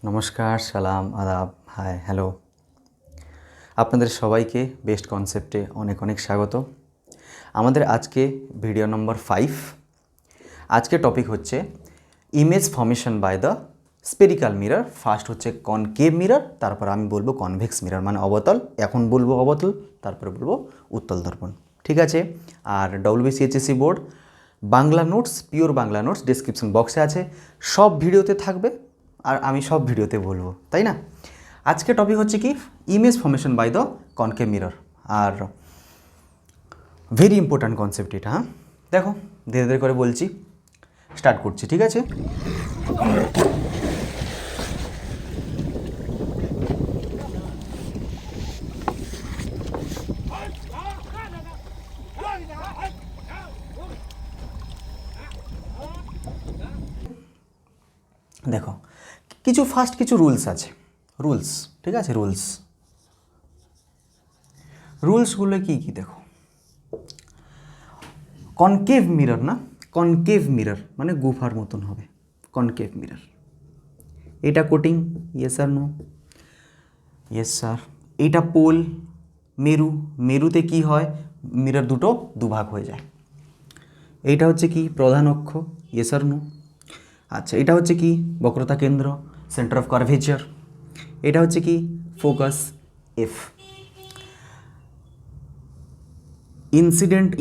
নমস্কার, সালাম, আদাব, হাই, হ্যালো। আপনাদের সবাইকে বেস্ট কনসেপ্টে অনেক অনেক স্বাগত। আমাদের আজকে ভিডিও নম্বর 5। আজকে টপিক হচ্ছে image formation by the spherical mirror. First হচ্ছে কনকেভ মিরর, তারপর আমি বলবো কনভেক্স মিরর মানে অবতল। এখন বলবো অবতল, তারপরে বলবো উত্তল দর্পণ। ঠিক আছে? আর WBCHSC board Bangla notes, pure Bangla notes description বক্সে আছে, সব ভিডিওতে থাকবে আর আমি সব ভিডিওতে বলবো, তাই না? আজকে টপিক হচ্ছে কি image formation by the concave mirror. আর ভেরি ইম্পর্ট্যান্ট কনসেপ্ট এটা। হ্যাঁ, দেখো ধীরে ধীরে করে বলছি, স্টার্ট করছি। ঠিক আছে? দেখো কিছু রুলস আছে, রুলস। ঠিক আছে? রুলসগুলো কি কি দেখো। কনকেভ মিরর না, কনকেভ মিরর মানে গুফার মতন হবে কনকেভ মিরর। এটা coating, yes or no? Yes sir. এটা পোল, মেরুতে কি হয়, মিরর দুটো দুভাগ হয়ে যায়। এইটা হচ্ছে কি প্রধান অক্ষ, ইয়েস আর নো? আচ্ছা, এটা হচ্ছে কি বক্রতা কেন্দ্র, সেন্টার অফ কার্ভেচার। এটা হচ্ছে কি focus, F.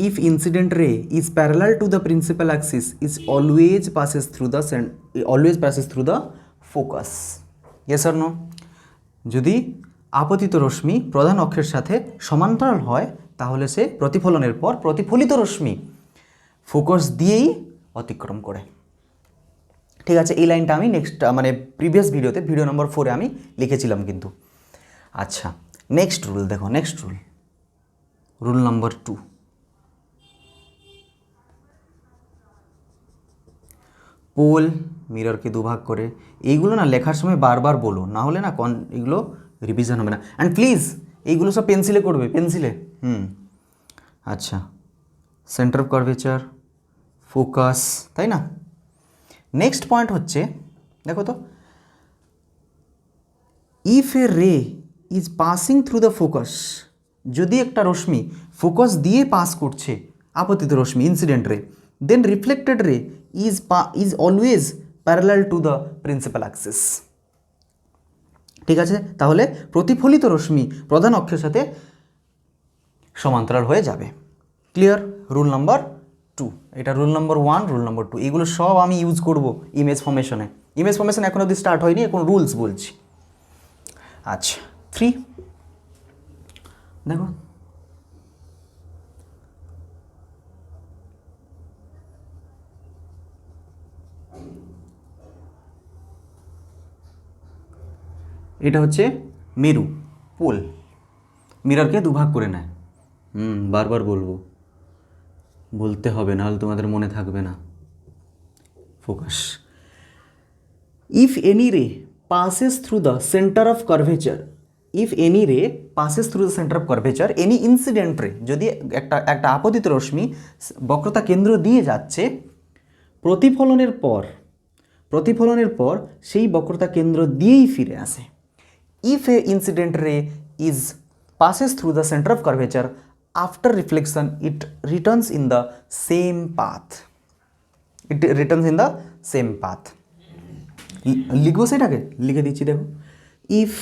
if incident ray is parallel to the principal axis is always passes through the focus, yes or no? যদি আপতিত রশ্মি প্রধান অক্ষের সাথে সমান্তরাল হয় তাহলে সে প্রতিফলনের পর প্রতিফলিত রশ্মি ফোকাস দিয়েই অতিক্রম করে। ঠিক আছে? এই লাইনটা আমি নেক্সট মানে প্রিভিয়াস ভিডিওতে ভিডিও নম্বর 4-এ আমি লিখেছিলাম কিন্তু। আচ্ছা, নেক্সট রুল দেখো, নেক্সট রুল নম্বর 2। পোল মিররকে দুভাগ করে। এইগুলো না লেখার সময় বারবার বলো, না হলে না এগুলো রিভিশন হবে না। অ্যান্ড প্লিজ এইগুলো সব পেন্সিলে করবে, পেন্সিলে। আচ্ছা, সেন্টার অফ কার্ভেচার, ফোকাস, তাই না? নেক্সট পয়েন্ট হচ্ছে দেখো তো, if a ray is passing through the focus, যদি একটা রশ্মি ফোকাস দিয়ে পাস করছে, আপতিত রশ্মি ইনসিডেন্ট রে, দেন রিফ্লেক্টেড রে is always parallel to the principal Axis. ঠিক আছে? তাহলে প্রতিফলিত রশ্মি প্রধান অক্ষের সাথে সমান্তরাল হয়ে যাবে। ক্লিয়ার? Rule number 2। এটা রুল নাম্বার 1, রুল নাম্বার 2, এগুলো সব আমি ইউজ করব ইমেজ ফর্মেশনে। ইমেজ ফর্মেশন এখন অবধি স্টার্ট হয়নি, এখন রুলস বলছি। আচ্ছা, 3 দেখো, এটা হচ্ছে মেরু, পোল মিররকে দুভাগ করে নেয়। বারবার বলতে হবে, নাহলে তোমাদের মনে থাকবে না। ফোকাস, ইফ এনি রে passes through the center of curvature, any incident ray, যদি একটা আপতিত রশ্মি বক্রতা কেন্দ্র দিয়ে যাচ্ছে, প্রতিফলনের পর সেই বক্রতা কেন্দ্র দিয়েই ফিরে আসে। ইফ এ ইনসিডেন্ট রে is passes through the center of curvature, after reflection it returns in the same path. লিখবো, সেটাকে লিখে দিচ্ছি দেখো। ইফ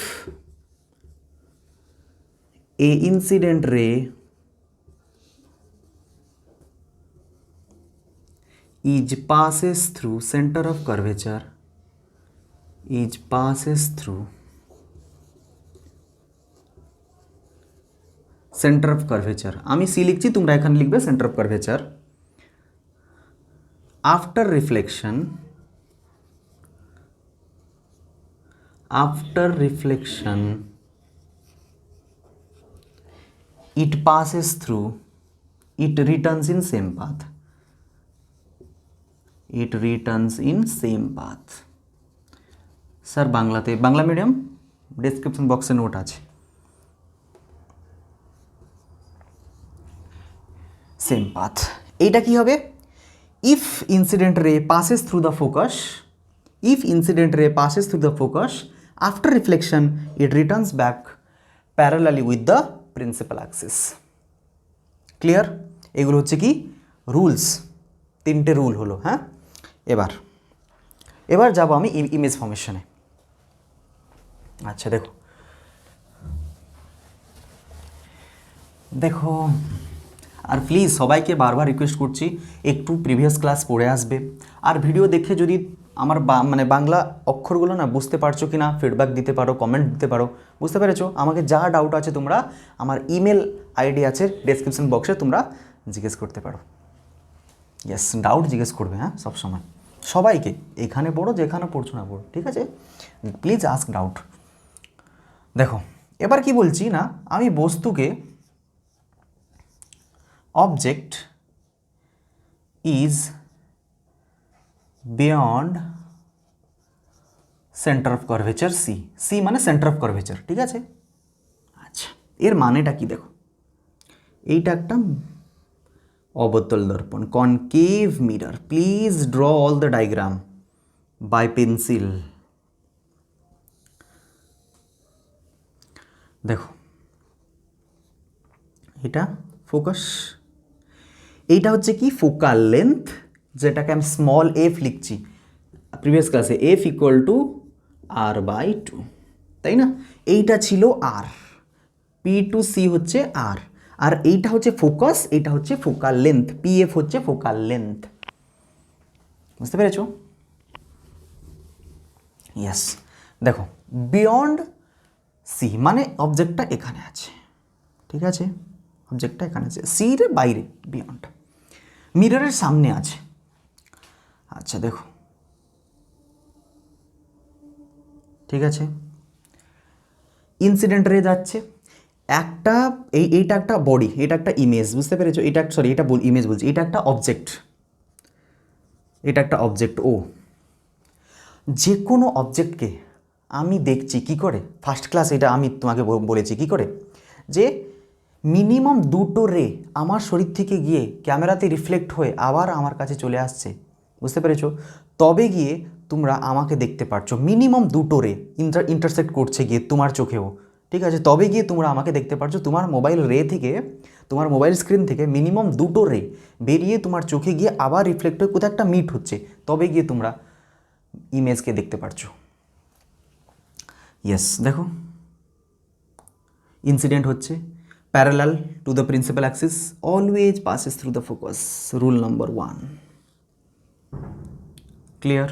এ ইনসিডেন্ট রে is passes through center of curvature, আমি সি লিখছি, তোমরা এখানে লিখবে centre of curvature. After reflection it returns in same path. Sir Bangla medium description বক্সে নোট আছে। সেম পাথ, এইটা কি হবে? ইফ ইনসিডেন্ট রে passes through the focus, if incident ray passes through the focus, after reflection it returns back parallelly with the principal axis. Clear? এগুলো হচ্ছে কি rules, তিনটে রুল হলো। হ্যাঁ, এবার যাব আমি ইমেজ ফর্মেশনে। আচ্ছা দেখো আর প্লিজ সবাইকে বারবার রিকোয়েস্ট করছি একটু প্রিভিয়াস ক্লাস পড়ে আসবে, আর ভিডিও দেখে যদি আমার মানে বাংলা অক্ষরগুলো না বুঝতে পারছো কি না ফিডব্যাক দিতে পারো, কমেন্ট দিতে পারো। বুঝতে পেরেছো? আমাকে যা ডাউট আছে তোমরা আমার ইমেল আইডি আছে ডেসক্রিপশন বক্সে, তোমরা জিজ্ঞেস করতে পারো। ইয়েস, ডাউট জিজ্ঞেস করবে, হ্যাঁ সবসময় সবাইকে, এখানে পড়ো যেখানে পড়ছো না পড়ো, ঠিক আছে? Please ask doubt. দেখো এবার কি বলছি না, আমি বস্তুকে object is beyond center of curvature C, C মানে সেন্টার অফ কার্ভেচার, ঠিক আছে? আচ্ছা, এর মানেটা কি দেখো, এইটা একটা অবতল দর্পণ, concave mirror. Please draw all the diagram by pencil. দেখো এটা ফোকাস, এইটা হচ্ছে কি ফোকাল লেন্থ, যেটাকে আমি স্মল এফ লিখছি প্রিভিয়াস ক্লাসে, এফ ইকুয়াল টু r/2, তাই না? এইটা ছিল আর, পি টু সি হচ্ছে আর এইটা হচ্ছে ফোকাস, এইটা হচ্ছে ফোকাল লেন্থ, পিএফ হচ্ছে ফোকাল লেন্থ। বুঝতে পেরেছো? ইয়েস, দেখো বিয়ন্ড সি মানে অবজেক্টটা এখানে আছে, ঠিক আছে? অবজেক্টটা এখানে আছে, সির বাইরে বিয়ন্ড, মিররের সামনে আছে। আচ্ছা দেখো, ঠিক আছে, ইনসিডেন্ট রে যাচ্ছে একটা, এইটা একটা বডি, এটা একটা ইমেজ, বুঝতে পেরেছো? এটা সরি, এটা ইমেজ বলছি, এটা একটা অবজেক্ট, এটা একটা অবজেক্ট ও। যে কোনো অবজেক্টকে আমি দেখছি কি করে, ফার্স্ট ক্লাস এটা আমি তোমাকে বলেছি কি করে, যে মিনিমাম দুটো রে আমার শরীর থেকে গিয়ে ক্যামেরাতে রিফ্লেক্ট হয়ে আবার আমার কাছে চলে আসছে, বুঝতে পেরেছো? তবে গিয়ে তোমরা আমাকে দেখতে পারছো, মিনিমাম দুটো রে ইন্টারসেক্ট করছে গিয়ে তোমার চোখেও, ঠিক আছে? তবে গিয়ে তোমরা আমাকে দেখতে পারছো, তোমার মোবাইল রে থেকে, তোমার মোবাইল স্ক্রিন থেকে মিনিমাম দুটো রে বেরিয়ে তোমার চোখে গিয়ে আবার রিফ্লেক্ট হয়ে কোথাও একটা মিট হচ্ছে, তবে গিয়ে তোমরা ইমেজকে দেখতে পারছো। ইয়েস, দেখো ইনসিডেন্ট হচ্ছে parallel to the principal axis, always passes through the focus, rule number 1. Clear?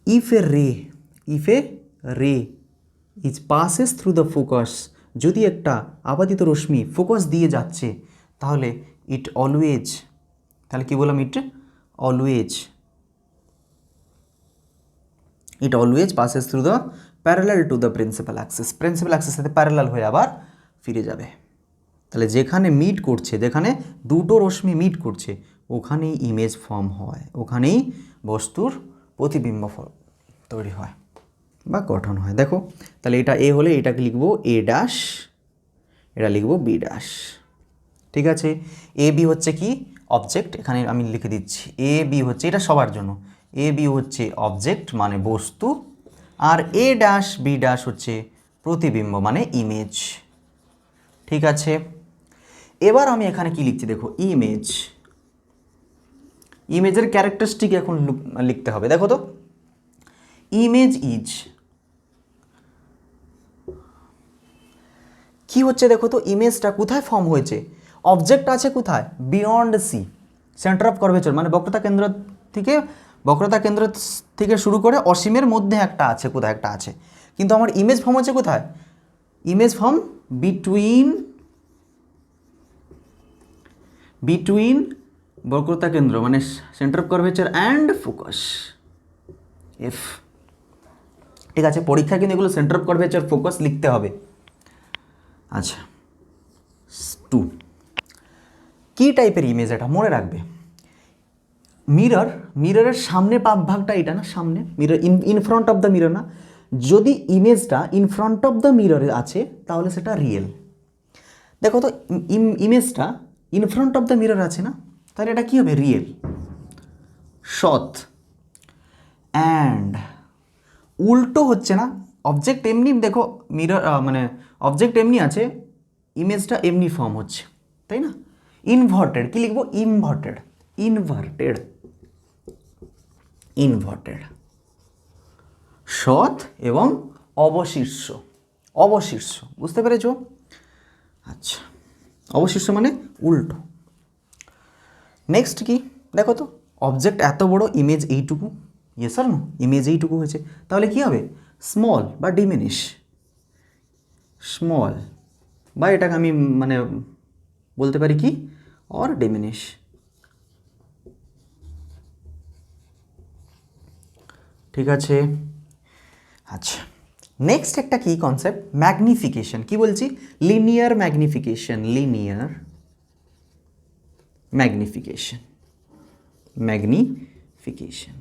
If a ray is passes through the focus, যদি একটা আপাতিত রশ্মি ফোকাস দিয়ে যাচ্ছে, তাহলে it always, তাহলে কি বললাম, it always passes through the parallel to the principal axis, principal Axis সাথে parallel হয়ে আবার ফিরে যাবে। তাহলে যেখানে মিট করছে, যেখানে দুটো রশ্মি মিট করছে, ওখানেই ইমেজ ফর্ম হয়, ওখানেই বস্তুর প্রতিবিম্ব তৈরি হয় বা গঠন হয়। দেখো তাহলে এটা এ হলে এটাকে লিখবো এ ড্যাশ, এটা লিখবো বি ড্যাশ, ঠিক আছে? এ বি হচ্ছে কি অবজেক্ট, এখানে আমি লিখে দিচ্ছি এ বি হচ্ছে, এটা সবার জন্য, এ বি হচ্ছে অবজেক্ট মানে বস্তু, আর এ ড্যাশ বি ড্যাশ হচ্ছে প্রতিবিম্ব মানে ইমেজ, ঠিক আছে? এবার আমি এখানে কি লিখছি দেখো, ইমেজের ক্যারেক্টারিস্টিক এখন লিখতে হবে। দেখো তো, ইমেজ ইজ কি হচ্ছে, দেখো তো ইমেজটা কোথায় ফর্ম হয়েছে, অবজেক্ট আছে কোথায়, beyond C, centre of curvature মানে বক্রতা কেন্দ্র থেকে শুরু করে অসীমের মধ্যে একটা আছে, কোথায় একটা আছে, কিন্তু আমার ইমেজ ফর্ম হচ্ছে কোথায়, ইমেজ ফর্ম বিটুইন বক্রতা কেন্দ্র মানে centre of curvature and focus, F, ঠিক আছে? পরীক্ষা কিন্তু এগুলো সেন্টার অফ কার্ভেচার ফোকাস লিখতে হবে। আচ্ছা 2, কী টাইপের ইমেজ এটা মনে রাখবে, মিররের সামনে ভাগটা এটা না, সামনে mirror, in front of the mirror না, যদি ইমেজটা ইন ফ্রন্ট অফ দ্য মিররে আছে তাহলে সেটা রিয়েল। দেখো তো ইমেজটা in front of the mirror আছে না, তাহলে এটা কী হবে, রিয়েল, সৎ। অ্যান্ড উল্টো হচ্ছে না, অবজেক্ট এমনি দেখো মিরর মানে অবজেক্ট এমনি আছে, ইমেজটা এমনি ফর্ম হচ্ছে, তাই না? ইনভার্টেড কি লিখবো? ইনভার্টেড, ইনভার্টেড, ইনভার্টেড, সৎ এবং অবশীর্ষ, অবশীর্ষ, বুঝতে পেরেছ? আচ্ছা, অবশীর্ষ মানে উল্টো। নেক্সট কি দেখো তো, অবজেক্ট এত বড়, ইমেজ এইটুকু, ইয়েস আর নো? ইমেজ এইটুকু হয়েছে, তাহলে কি হবে? স্মল বা ডিমিনিশ, স্মল, বা এটাকে আমি মানে বলতে পারি কি, অর ডিমিনিশ। ঠিক আছে, আচ্ছা নেক্সট একটা কি কনসেপ্ট, ম্যাগনিফিকেশন। কি বলছি? Linear magnification, linear magnification, magnification.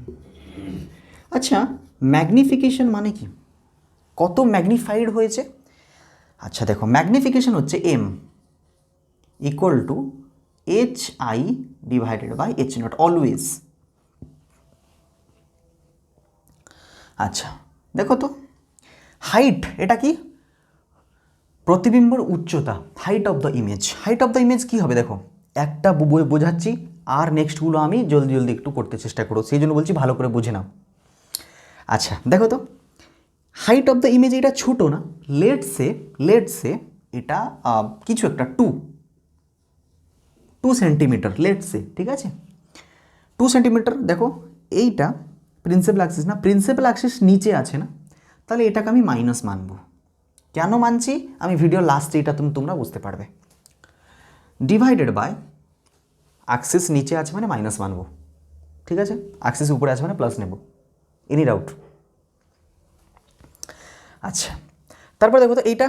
আচ্ছা, ম্যাগনিফিকেশন মানে কি? কত ম্যাগনিফাইড হয়েছে? আচ্ছা দেখো, ম্যাগনিফিকেশন হচ্ছে M equal to H I divided by H nought, always. আচ্ছা দেখো তো, হাইট এটা কি? প্রতিবিম্বর উচ্চতা, height of the image. Height of the image কী হবে দেখো, একটা বোঝাচ্ছি আর নেক্সটগুলো আমি জলদি জলদি একটু করতে চেষ্টা করো, সেই জন্য বলছি ভালো করে বুঝে নাও। আচ্ছা দেখো তো, হাইট অফ দ্য ইমেজ এটা ছোটো না, লেটসে এটা কিছু একটা 2 সেন্টিমিটার, লেটসে, ঠিক আছে? 2 সেন্টিমিটার। দেখো এইটা প্রিন্সিপাল অ্যাক্সিস না, প্রিন্সিপাল অ্যাক্সিস নিচে আছে না, তাহলে এটাকে আমি মাইনাস মানবো। কেন মানছি আমি ভিডিও লাস্টে এটা তোমরা বুঝতে পারবে। ডিভাইডেড বাই অ্যাক্সিস নিচে আছে মানে মাইনাস মানবো, ঠিক আছে? অ্যাক্সিস উপরে আছে মানে প্লাস নেব। Any doubt? আচ্ছা, তারপর দেখো তো, এইটা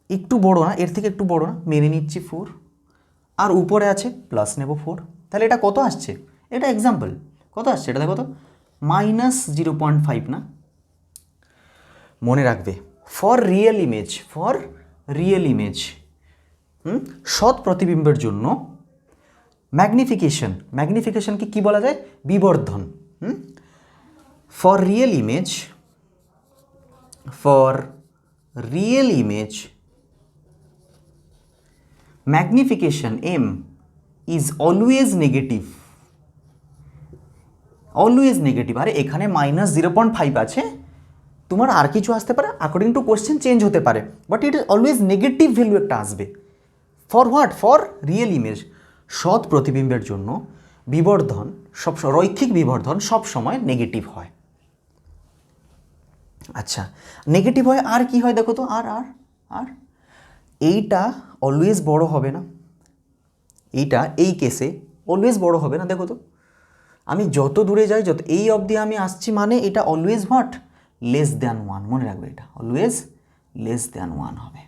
একটু বড় না, এর থেকে একটু বড় না, মেনে নিচ্ছি 4, আর উপরে আছে প্লাস নেব 4, তাহলে এটা কত আসছে? এটা এক্সাম্পল, কত আসছে এটা দেখো তো, -0.5 না? মনে রাখবে, for real image, for real image, সৎ প্রতিবিম্বের জন্য ম্যাগনিফিকেশন, ম্যাগনিফিকেশনকে কী বলা যায়? বিবর্ধন। For real image, for real image magnification M is always negative, always negative. আরে এখানে -0.5 আছে, তোমার আর কিছু আসতে পারে, অ্যাকর্ডিং টু কোশ্চেন চেঞ্জ হতে পারে, but it is always negative value একটা আসবে। For what? For real image, সৎ প্রতিবিম্বের জন্য বিবর্ধন, সব রৈখিক বিবর্ধন সব সময় নেগেটিভ হয়। আচ্ছা, নেগেটিভ হয় আর কি হয় দেখো তো, আর আর আর এইটা অলওয়েজ বড় হবে না, এইটা এই কেসে অলওয়েজ বড় হবে না। দেখো তো, আমি যত দূরে যাই, যত এই অবধি আমি আসছি, মানে এটা অলওয়েজ হোয়াট? Less than 1। মনে রাখবে, এটা অলওয়েজ লেস দ্যান 1 হবে।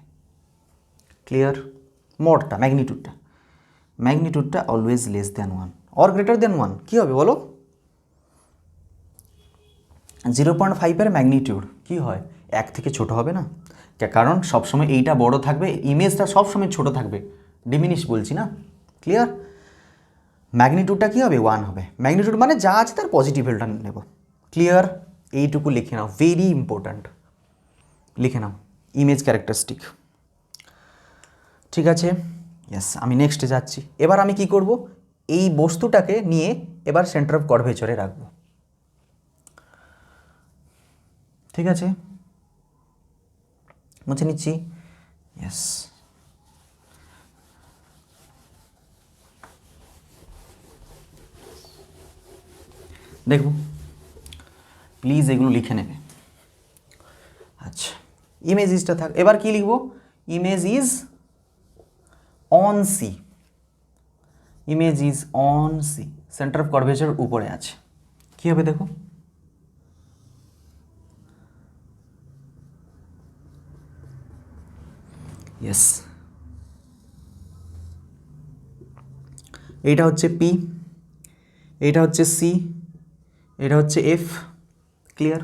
ক্লিয়ার? মডটা, ম্যাগনিটিউডটা always less than 1 or greater than 1 কী হবে বলো? 0.5 ম্যাগনিটিউড কী হয়? 1 থেকে ছোট হবে না, কারণ সবসময় এইটা বড় থাকবে, ইমেজটা সবসময় ছোট থাকবে, ডিমিনিশ বলছি না। ক্লিয়ার? ম্যাগনিটিউডটা কী হবে? 1 হবে। ম্যাগনিটিউড মানে যা আছে তার পজিটিভ ভ্যালুটা নেব। ক্লিয়ার? এইটুকু লিখে নাও, ভেরি ইম্পর্ট্যান্ট, লিখে নাও ইমেজ ক্যারেক্টারিস্টিক। ঠিক আছে, ইয়েস, আমি নেক্সটে যাচ্ছি। এবার আমি কি করব? এই বস্তুটাকে নিয়ে এবার সেন্টার অফ কার্ভেচারে রাখবো। ঠিক আছে, মুছে নিচ্ছি। ইয়েস, দেখব, প্লিজ এগুলো লিখে নেবে। আচ্ছা, ইমেজ ইজটা থাক, এবার কি লিখব? Image is on C, image is on C, centre of curvature উপরে আছে। কি হবে দেখো, ইয়েস, এইটা হচ্ছে পি, এইটা হচ্ছে সি, এটা হচ্ছে এফ। ক্লিয়ার?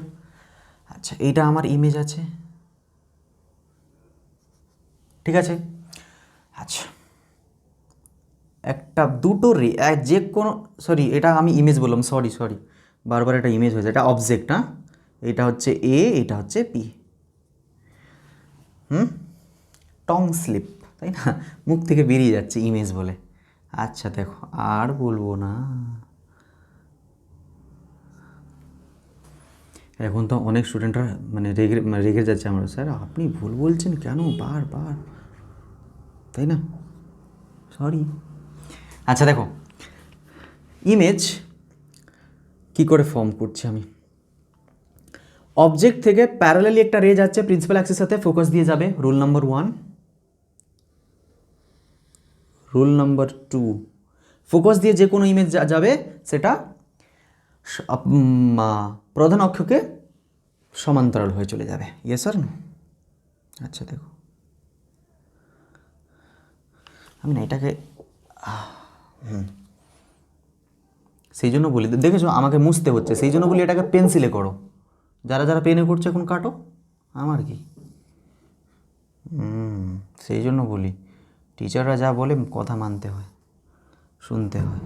আচ্ছা, এইটা আমার ইমেজ আছে, ঠিক আছে। আচ্ছা, একটা দুটো রে, যে কোনো, সরি এটা আমি ইমেজ বললাম, সরি বারবার এটা ইমেজ হয়েছে, এটা অবজেক্ট, হ্যাঁ, এটা হচ্ছে এ, এটা হচ্ছে পি। টং স্লিপ, তাই না, মুখ থেকে বেরিয়ে যাচ্ছে ইমেজ বলে। আচ্ছা দেখো, আর বলবো না। এখন তো অনেক স্টুডেন্টরা মানে রেগে যাচ্ছে আমরা, স্যার আপনি ভুল বলছেন কেন বারবার, তাই না, সরি। আচ্ছা দেখো, ইমেজ কি করে ফর্ম করছি আমি। অবজেক্ট থেকে প্যারালালি একটা রে যাচ্ছে প্রিন্সিপাল অ্যাক্সিসের সাথে, ফোকাস দিয়ে যাবে, rule number 1। Rule number 2, focus দিয়ে যে কোনো ইমেজ যাবে সেটা প্রধান অক্ষকে সমান্তরাল হয়ে চলে যাবে। Yes sir. আচ্ছা দেখো, আমি না এটাকে সেই জন্য বলি, দেখেছো আমাকে মুছতে হচ্ছে, সেই জন্য বলি এটাকে পেন্সিলে করো। যারা যারা পেনে করছে এখন কাটো, আমার কি। সেই জন্য বলি, টিচাররা যা বলে কথা মানতে হয়, শুনতে হয়।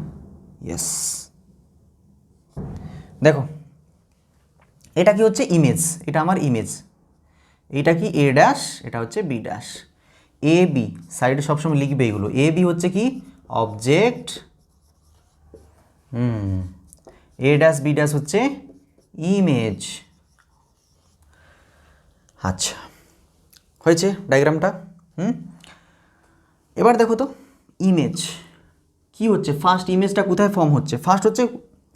ইয়েস, দেখো এটা কি হচ্ছে ইমেজ, এটা আমার ইমেজ। এটা কি এ ড্যাশ, এটা হচ্ছে বি ড্যাশ। এ বি সাইডে সবসময় লিখবে এগুলো। এ বি হচ্ছে কি object, A dash B dash হচ্ছে ইমেজ। আচ্ছা হয়েছে ডায়াগ্রামটা। এবার দেখো তো ইমেজ কি হচ্ছে, ফার্স্ট ইমেজটা কোথায় ফর্ম হচ্ছে, ফার্স্ট হচ্ছে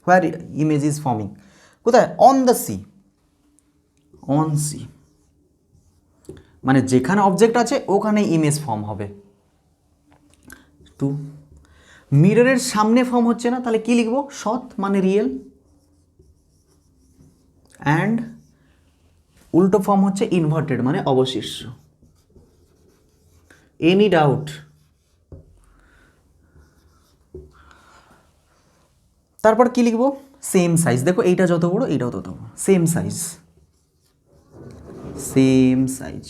হোয়ার ইমেজ ইজ ফর্মিং, কোথায়, on the C. On C মানে যেখানে অবজেক্ট আছে ওখানে ইমেজ ফর্ম হবে। 2, মিররের সামনে ফর্ম হচ্ছে না, তাহলে কি লিখবো, সৎ মানে রিয়েল, অ্যান্ড উল্টো ফর্ম হচ্ছে ইনভার্টেড মানে অবশিষ্ট। Any doubt? তারপর কি লিখবো, সেম সাইজ। দেখো এইটা যত বড় এইটাও তত বড়, সেম সাইজ, সেম সাইজ,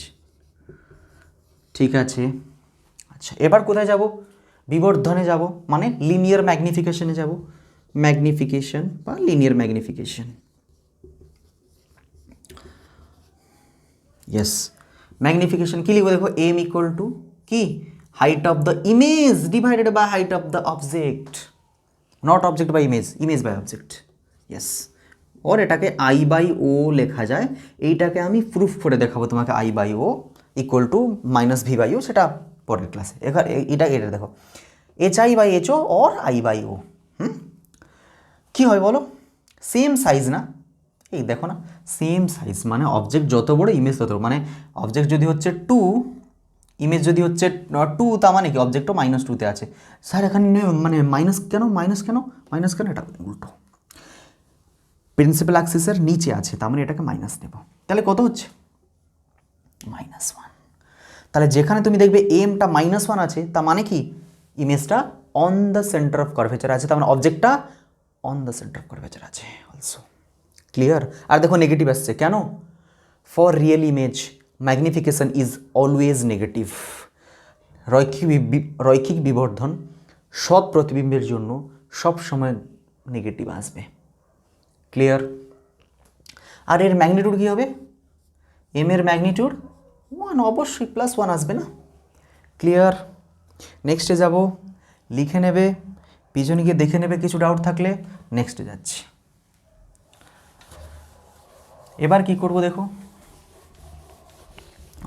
ঠিক আছে। আচ্ছা এবার কোথায় যাব, বিবর্ধনে যাব, মানে লিনিয়ার ম্যাগনিফিকেশনে যাব, ম্যাগনিফিকেশন বা লিনিয়ার ম্যাগনিফিকেশন। ইয়েস, ম্যাগনিফিকেশন কি লিখবো, দেখো এম ইকুয়াল টু কি, height of the image divided by height of the object, not object by image, image by object. Yes, or এটাকে আই বাই ও লেখা যায়, এইটাকে আমি প্রুফ করে দেখাবো তোমাকে, I by O equal to minus V by O, সেটা পরের ক্লাসে। এবার এটা দেখো, H I by H O or I by O, কী হয় বলো, সেম সাইজ না, এই দেখো না, সেম সাইজ মানে অবজেক্ট যত বড় ইমেজ তত বড়, মানে অবজেক্ট যদি হচ্ছে 2, ইমেজ যদি হচ্ছে 2, তা মানে কি অবজেক্টও -2-তে আছে। স্যার এখানে মানে মাইনাস কেন, মাইনাস কেন, মাইনাস কেন, এটা উল্টো, প্রিন্সিপাল অ্যাক্সিসের নিচে আছে, তার মানে এটাকে মাইনাস নেব, তাহলে কত হচ্ছে -1। তাহলে যেখানে তুমি দেখবে এমটা -1 আছে, তা মানে কি ইমেজটা on the centre of curvature আছে, তার মানে অবজেক্টটা on the centre of curvature আছে অলসো। ক্লিয়ার? আর দেখো নেগেটিভ আসছে কেন, for real image magnification is always negative. রৈখিক বিবর্ধন সৎ প্রতিবিম্বের জন্য সব সময় নেগেটিভ আসবে। ক্লিয়ার? আর এর ম্যাগনিটিউড কী হবে, এম এর ম্যাগনিটিউড 1, অবশ্যই +1 আসবে না। ক্লিয়ার? নেক্সটে যাব, লিখে নেবে, পিছনে গিয়ে দেখে নেবে কিছু ডাউট থাকলে। নেক্সটে যাচ্ছি। এবার কি করব দেখো,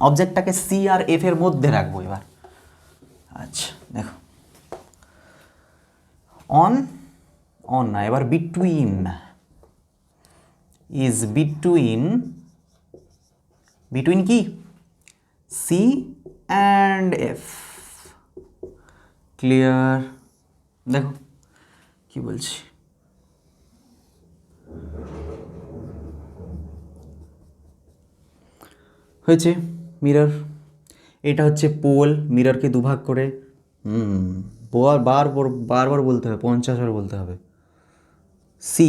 অবজেক্টটাকে সি আর এফ এর মধ্যে রাখবো এবার। আচ্ছা দেখো, অন অন না, এবার বিটুইন, ইজ বিটুইন, বিটুইন কি সি অ্যান্ড এফ। ক্লিয়ার? দেখো কি বলছি, হয়েছে মিরর, এটা হচ্ছে পোল, মিররকে দুভাগ করে, বারবার বলতে হবে, 50 বার বলতে হবে। সি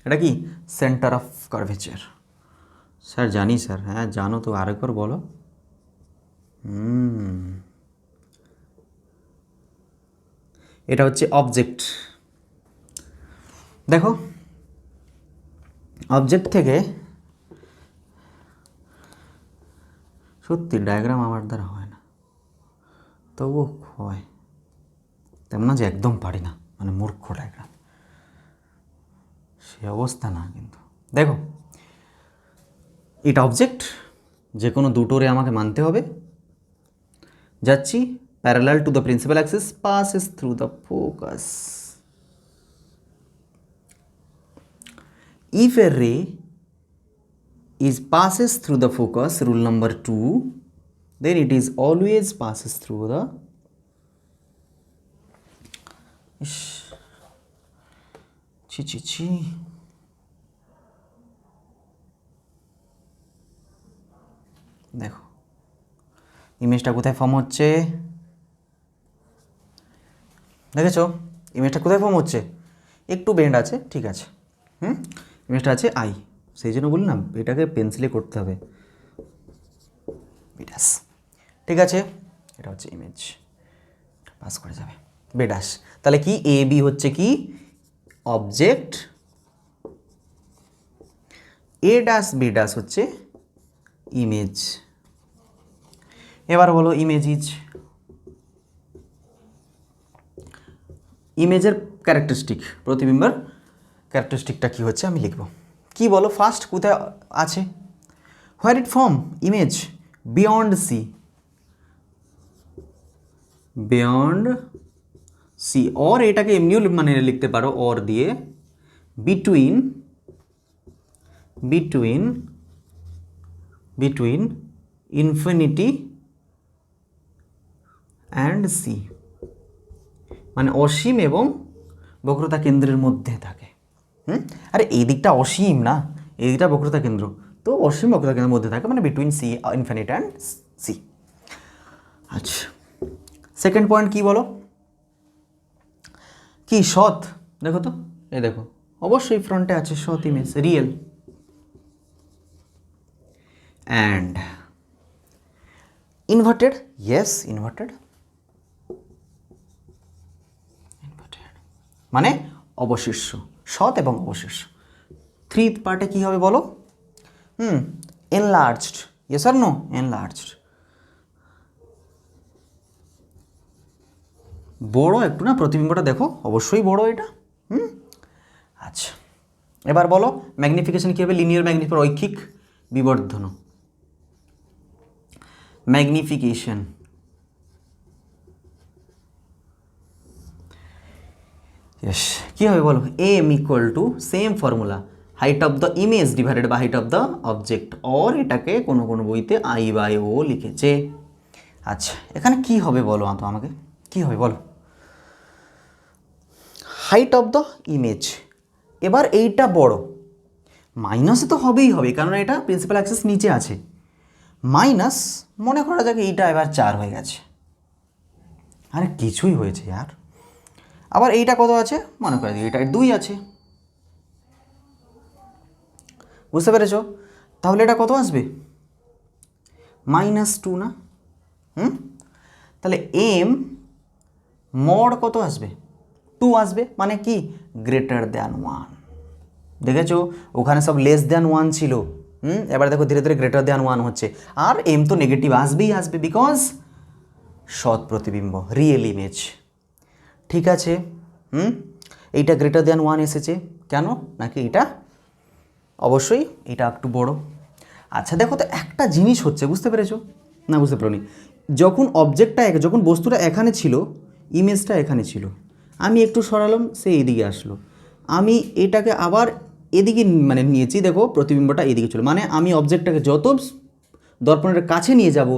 এটা কি সেন্টার অফ কার্ভেচার। স্যার জানি স্যার, হ্যাঁ জানো তো, আরেকবার বলো। এটা হচ্ছে অবজেক্ট। দেখো অবজেক্ট থেকে সত্যি ডায়াগ্রাম আমার দ্বারা হয় না, তবুও হয়, তেমন না যে একদম পারি না, মানে মূর্খ ডায়াগ্রাম, সে অবস্থা না। কিন্তু দেখো, এটা অবজেক্ট, যে কোনো দুটোরে আমাকে মানতে হবে। যাচ্ছি, parallel to the principal Axis, passes through the focus. If a ray passes through the focus, rule number 2, then it is always passes through the দেখো ইমেজটা কোথায় ফর্ম হচ্ছে, দেখেছো ইমেজটা কোথায় ফর্ম হচ্ছে, একটু বেন্ড আছে, ঠিক আছে। ইমেজটা আছে আই, সেই জন্য বলি না এটাকে পেন্সিলে করতে হবে, বেডাস, ঠিক আছে। এটা হচ্ছে ইমেজ, পাস করে যাবে বেডাস। তাহলে কি এ বি হচ্ছে কি object, A dash B dash হচ্ছে ইমেজ। এবার বলো ইমেজ ইজ, ইমেজের ক্যারেক্টারিস্টিক, প্রতিবিম্বের ক্যারেক্টারিস্টিকটা কী হচ্ছে আমি লিখব। কি বলো ফার্স্ট কোথায় আছে, where it form image beyond C, beyond C, or এটাকে এমনিও মানে লিখতে পারো অর দিয়ে, between between between infinity and C, মানে অসীম এবং বক্রতা কেন্দ্রের মধ্যে থাকে। আরে এই দিকটা অসীম না, এই দিকটা বক্রতা কেন্দ্র, তো অসীম বক্রতা কেন্দ্রের মধ্যে থাকে, মানে between C infinity and C. আচ্ছা, সেকেন্ড পয়েন্ট কি বলো, কি সৎ, দেখো তো এই দেখো অবশ্যই ফ্রন্টে আছে সৎ image, real. And inverted, yes inverted, মানে অবশিষ্য, সৎ এবং অবশিষ্য। থ্রি পার্টে কী হবে বলো, enlarged, yes or no, enlarged, বড় একটু না প্রতিবিম্বটা দেখো, অবশ্যই বড় এটা। আচ্ছা, এবার বলো ম্যাগনিফিকেশন কী হবে, লিনিয়ার ম্যাগনিফিকেশন, রৈখিক বিবর্ধন, ম্যাগনিফিকেশন, ইয়েস কী হবে বলো, M equal to same formula, height of the image divided by height of the object, or এটাকে কোনো কোনো বইতে আই বাই ও লিখেছে। আচ্ছা, এখানে কি হবে বলো তো আমাকে, কি হবে বলো, হাইট অফ দ্য ইমেজ, এবার এইটা বড়, মাইনাসে তো হবেই হবে, কারণ এটা প্রিন্সিপাল অ্যাক্সিস নিচে আছে, মাইনাস মনে করা যাক এইটা এবার 4 হয়ে গেছে, আরে কিছুই হয়েছে यार। আবার এইটা কত আছে মনে করে দিই, এটা 2 আছে, বুঝতে পেরেছো? তাহলে এটা কত আসবে, -2 না? তাহলে এম মড কত আসবে, 2 আসবে, মানে কি গ্রেটার দ্যান 1। দেখেছো ওখানে সব লেস দ্যান 1 ছিল, এবার দেখো ধীরে ধীরে গ্রেটার দ্যান 1 হচ্ছে, আর এম তো নেগেটিভ আসবেই আসবে, বিকজ সৎ প্রতিবিম্ব, রিয়েল ইমেজ, ঠিক আছে। এইটা গ্রেটার দ্যান 1 এসেছে কেন, নাকি এটা অবশ্যই এটা একটু বড়। আচ্ছা দেখো তো একটা জিনিস হচ্ছে, বুঝতে পেরেছো না বুঝতে পারোনি, যখন অবজেক্টটা যখন বস্তুটা এখানে ছিল, ইমেজটা এখানে ছিল, আমি একটু সরালাম সে এদিকে আসলো, আমি এটাকে আবার এদিকে মানে নিয়েছি, দেখো প্রতিবিম্বটা এদিকে ছিল, মানে আমি অবজেক্টটাকে যত দর্পণের কাছে নিয়ে যাব,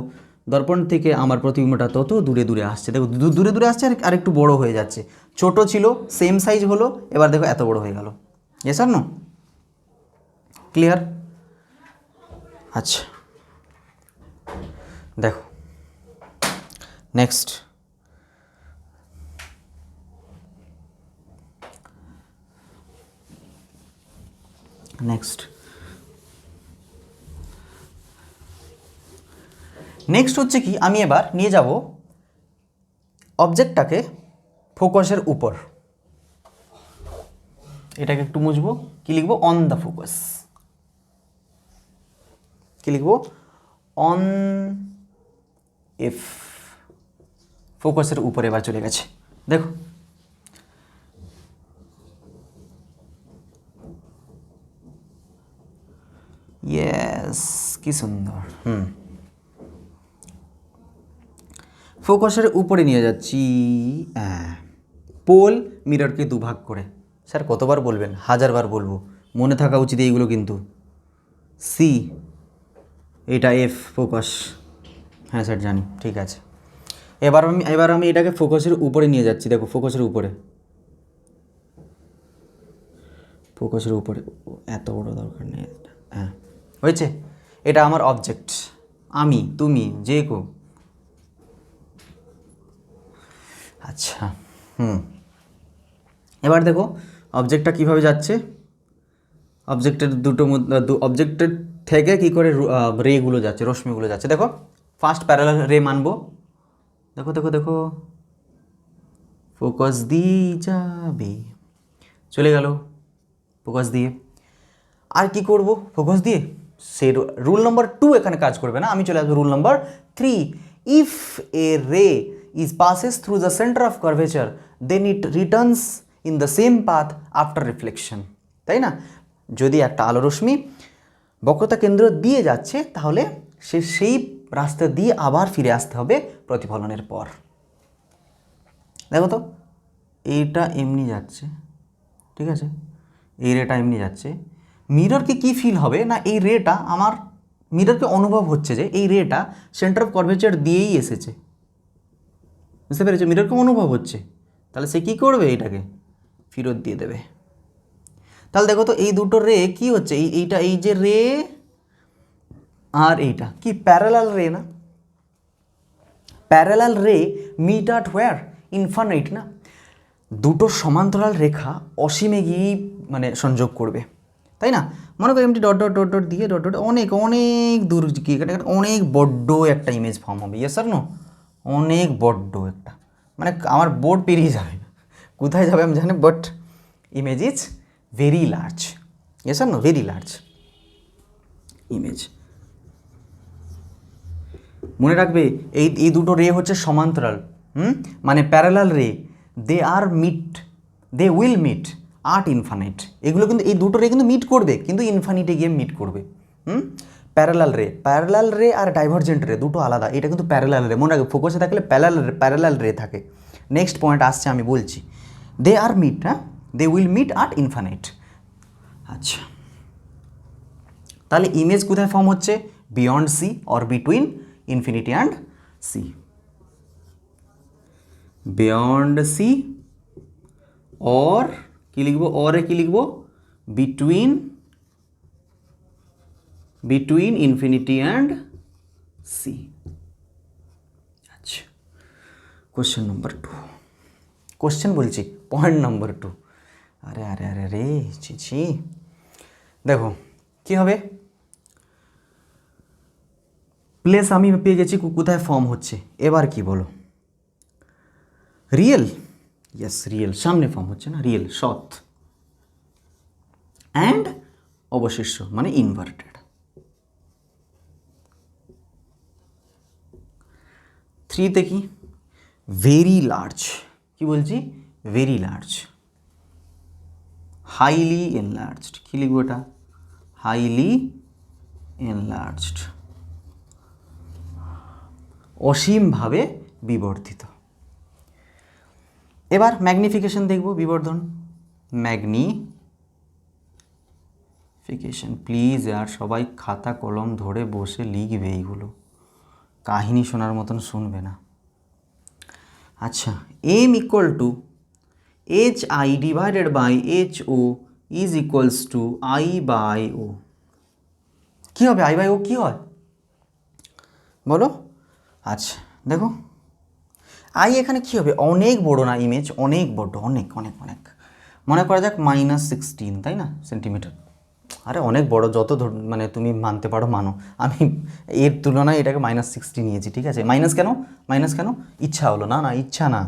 দর্পণ থেকে আমার প্রতিবিম্বটা তত দূরে দূরে আসছে, দেখো দূরে দূরে আসছে আর একটু বড় হয়ে যাচ্ছে, ছোট ছিল সেম সাইজ হলো, এবার দেখো এত বড় হয়ে গেল, ইয়েস আর নো, ক্লিয়ার? আচ্ছা দেখো নেক্সট, নেক্সট হচ্ছে কি, আমি এবার নিয়ে যাব অবজেক্টটাকে ফোকাসের উপর, এটাকে একটু মুছবো, কি লিখবো, অন দ্য ফোকাস, কি লিখবো, অন এফ। ফোকাসের উপরে এবার চলে গেছে, দেখো ইয়েস, কি সুন্দর। ফোকাসের উপরে নিয়ে যাচ্ছি, পোল মিররকে দুভাগ করে। স্যার কতবার বলবেন, 1000 বার বলবো, মনে থাকা উচিত এইগুলো কিন্তু। সি, এটা এফ ফোকাস, হ্যাঁ স্যার জানি, ঠিক আছে। এবার আমি এটাকে ফোকাসের উপরে নিয়ে যাচ্ছি, দেখো ফোকাসের উপরে, ফোকাসের উপরে, এত বড় দরকার নেই, হ্যাঁ হয়েছে। এটা আমার অবজেক্ট, আমি, তুমি, যে কেউ। আচ্ছা, এবার দেখো অবজেক্টটা কীভাবে যাচ্ছে, অবজেক্টের অবজেক্টের থেকে কী করে রেগুলো যাচ্ছে, রশ্মিগুলো যাচ্ছে। দেখো ফার্স্ট প্যারালাল রে মানবো, দেখো দেখো দেখো, ফোকাস দিয়ে যাবে, চলে গেল ফোকাস দিয়ে। আর কি করব ফোকাস দিয়ে, সে রুল নাম্বার 2 এখানে কাজ করবে না, আমি চলে আসবো rule number 3। If a ray is passes through the centre of curvature then it returns in the same path after reflection. তাই না, যদি একটা আলো রশ্মি বক্রতা কেন্দ্র দিয়ে যাচ্ছে তাহলে সে সেই রাস্তা দিয়ে আবার ফিরে আসতে হবে প্রতিফলনের পর। দেখো তো এইটা এমনি যাচ্ছে, ঠিক আছে, এই রেটা এমনি যাচ্ছে, মিররকে কি ফিল হবে না, এই রেটা আমার মিররকে অনুভব হচ্ছে যে এই রেটা সেন্টার অফ কার্ভেচার দিয়েই এসেছে, বুঝতে পেরেছো, মিররকে অনুভব হচ্ছে, তাহলে সে কী করবে, এটাকে ফেরত দিয়ে দেবে। তাহলে দেখো তো এই দুটো রে কি হচ্ছে, এইটা এই যে রে আর এইটা কি প্যারালাল রে না, প্যারালাল রে মিট আট হোয়ার, ইনফাইনাইট না, দুটো সমান্তরাল রেখা অসীমে গিয়েই মানে সংযোগ করবে, তাই না। মনে করো এমনি ডট ডট ডট ডট দিয়ে ডট ডট অনেক অনেক দূর গিয়ে অনেক বড্ড একটা ইমেজ ফর্ম হবে, ইয়েস স্যার নো, অনেক বড্ড একটা, মানে আমার বোর্ড পেরিয়ে যাবে, কোথায় যাবে আমি জানি, but image is very large, yes sir no, very large image. মনে রাখবে এই দুটো রে হচ্ছে সমান্তরাল, মানে parallel ray, they will meet at infinite, এগুলো কিন্তু এই দুটো রে কিন্তু মিট করবে, কিন্তু ইনফাইনিটে গিয়ে মিট করবে। প্যারালাল রে আর ডাইভারজেন্ট রে দুটো আলাদা, এটা কিন্তু প্যারালাল রে, মনে রাখবে ফোকাসে থাকলে প্যারালাল রে থাকে। নেক্সট পয়েন্ট আসছে, আমি বলছি, they are meet, they will meet at infinite. আচ্ছা, তাহলে ইমেজ কোথায় ফর্ম হচ্ছে, beyond C or between infinity and C, beyond C or কি লিখবো, অরে কি লিখবো, বিটুইন ইনফিনিটি অ্যান্ড সি। আচ্ছা, কোশ্চেন নাম্বার 2, কোশ্চেন বলছি পয়েন্ট নাম্বার 2, আরে আরে আরে রে ছি, দেখো কি হবে, প্লেস আমি পেয়ে গেছি কোথায় ফর্ম হচ্ছে, এবার কি বলো, রিয়েল, ইয়েস রিয়েল, সামনে ফর্ম হচ্ছে না, রিয়েল সৎ, অ্যান্ড অবশিষ্ট মানে ইনভার্টেড। 3তে কি, ভেরি লার্জ, কি বলছি, ভেরি লার্জ, হাইলি এনলার্জড, কি লিখবো এটা, হাইলি এনলার্জড, অসীমভাবে বিবর্ধিত। এবার ম্যাগনিফিকেশন দেখব, বিবর্ধন, ম্যাগনিফিকেশন, প্লিজ আর সবাই খাতা কলম ধরে বসে লিখবে, এইগুলো কাহিনী শোনার মতন শুনবে না। আচ্ছা, M equal to H I divided by H O is equals to I by O, কী হবে, আই বাই ও কী হয় বলো। আচ্ছা দেখো আই এখানে কী হবে, অনেক বড় না ইমেজ, অনেক বড়, অনেক অনেক অনেক, মনে করা যাক -16 তাই না সেন্টিমিটার, আরে অনেক বড়, যত মানে তুমি মানতে পারো মানো, আমি এর তুলনায় এটাকে -60 নিয়েছি, ঠিক আছে। মাইনাস কেন, ইচ্ছা হলো, না না ইচ্ছা না,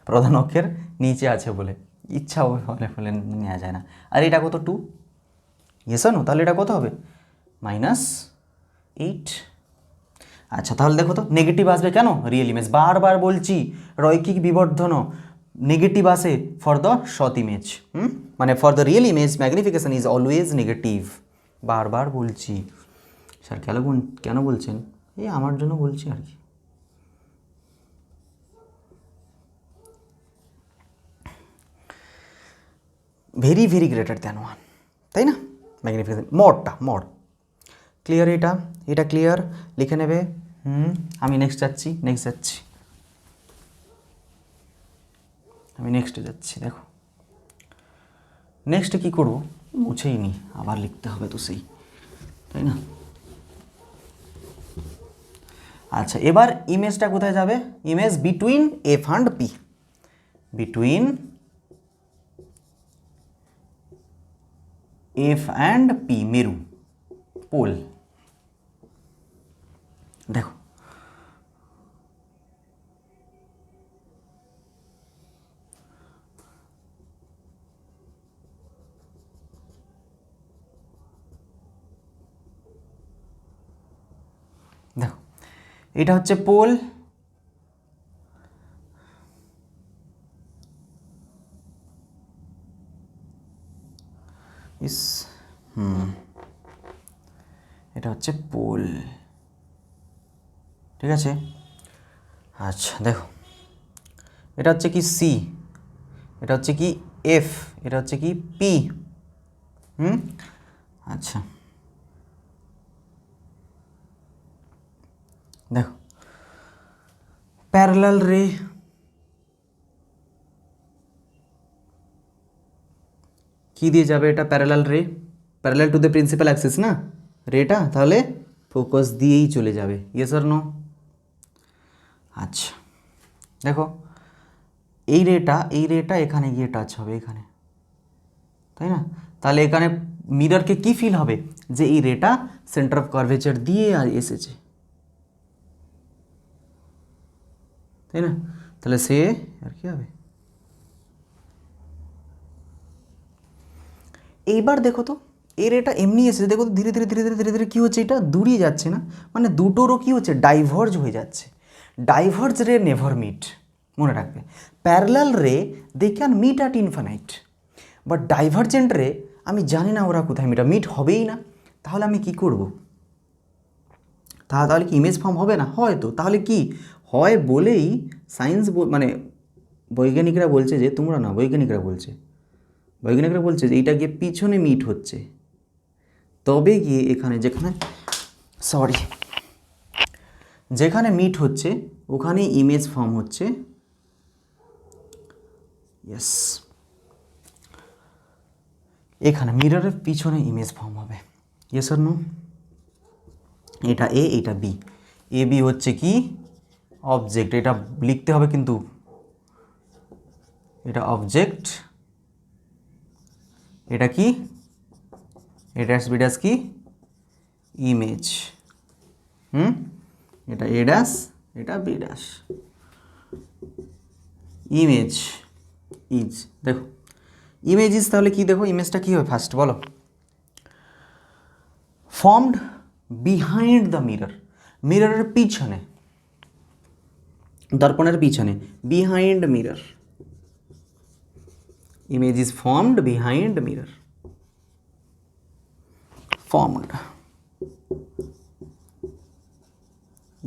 প্রধান অক্ষের নিচে আছে বলে, ইচ্ছা হলে নেওয়া যায় না। আর এটা কত 2, ইয়েস নো, তাহলে এটা কত হবে -8। আচ্ছা তাহলে দেখো তো নেগেটিভ আসবে কেন, রিয়েল ইমেজ, বারবার বলছি রৈখিক বিবর্ধন নেগেটিভ আসে ফর দ্য সৎ ইমেজ, মানে for the real image magnification is always negative, বারবার বলছি। স্যার কেন বলছেন, এই আমার জন্য বলছি আর কি। ভেরি ভেরি গ্রেটার দ্যান 1, তাই না? ম্যাগনিফিকেশন মড ক্লিয়ার, এটা ক্লিয়ার, লিখে নেবে। আমি নেক্সটে যাচ্ছি। দেখো নেক্সটে কী করবো, মুছেই নি, আবার লিখতে হবে তো সেই, তাই না? আচ্ছা এবার ইমেজটা কোথায় যাবে, image between F and P, between F and P, মেরু পোল। দেখো এটা হচ্ছে পোল, এটা হচ্ছে পোল, ঠিক আছে। আচ্ছা দেখো এটা হচ্ছে কি সি, এটা হচ্ছে কি এফ, এটা হচ্ছে কি পি। আচ্ছা দেখো প্যারালাল রে, কি দিয়ে যাবে এটা, প্যারালাল রে, parallel to the principal Axis না রেটা, তাহলে ফোকাস দিয়েই চলে যাবে, ইয়েস অর নো। আচ্ছা দেখো এই রেটা এখানে গিয়ে টাচ হবে এখানে, তাই না? তাহলে এখানে মিররকে কি ফিল হবে, যে এই রেটা সেন্টার অফ কার্ভেচার দিয়ে আর এসেছে, তাই না? তাহলে সে আর কি হবে। এইবার দেখো তো এর এটা এমনি এসেছে, দেখো তো ধীরে ধীরে কী হচ্ছে, এটা দূরিয়ে যাচ্ছে না, মানে দুটোরও কী হচ্ছে, ডাইভার্জ হয়ে যাচ্ছে। ডাইভার্জ রে নেভার মিট, মনে রাখবে। Parallel ray they can meet at infinite, but divergent ray আমি জানি না ওরা কোথায় মিট হবেই না। তাহলে আমি কি করব, তাহলে কি ইমেজ ফর্ম হবে না? হয়তো, তাহলে কি হয় বলেই সায়েন্স মানে বৈজ্ঞানিকরা বলছে যে, তোমরা না, বৈজ্ঞানিকরা বলছে যে এইটা গিয়ে পিছনে মিট হচ্ছে, তবে গিয়ে এখানে যেখানে মিট হচ্ছে ওখানে ইমেজ ফর্ম হচ্ছে। ইয়েস, এখানে মিররের পিছনে ইমেজ ফর্ম হবে, ইয়েস আর নো? এটা এ, এটা বি, এ বি হচ্ছে কি অবজেক্ট, এটা লিখতে হবে কিন্তু, এটা অবজেক্ট, এটা কি, এটা বি ড্যাশ কি ইমেজ, এটা এ ড্যাশ, এটা বি ড্যাশ, ইমেজ ইজ। দেখো ইমেজ ইজ, তাহলে কি দেখো ইমেজটা কী হবে ফার্স্ট বলো, ফর্মড বিহাইন্ড দ্য মিরর, মিররের পিছনে, দর্পণের পিছনে, behind mirror, image is formed behind mirror, formed,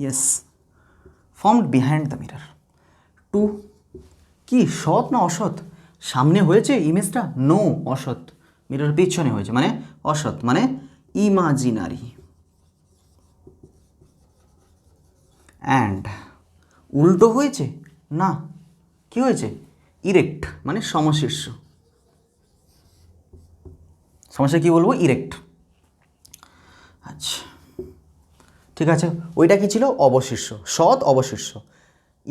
yes, formed behind the mirror। 2 কি সৎ না অসৎ, সামনে হয়েছে ইমেজটা, নো অসৎ, মিরর পিছনে হয়েছে মানে অসৎ, মানে ইমাজিনারি। অ্যান্ড উল্টো হয়েছে না, কি হয়েছে, ইরেক্ট মানে সমশীর্ষ, সমস্যা কি বলবো, ইরেক্ট। আচ্ছা ঠিক আছে, ওইটা কি ছিল, অবশীর্ষ, সৎ অবশীর্ষ,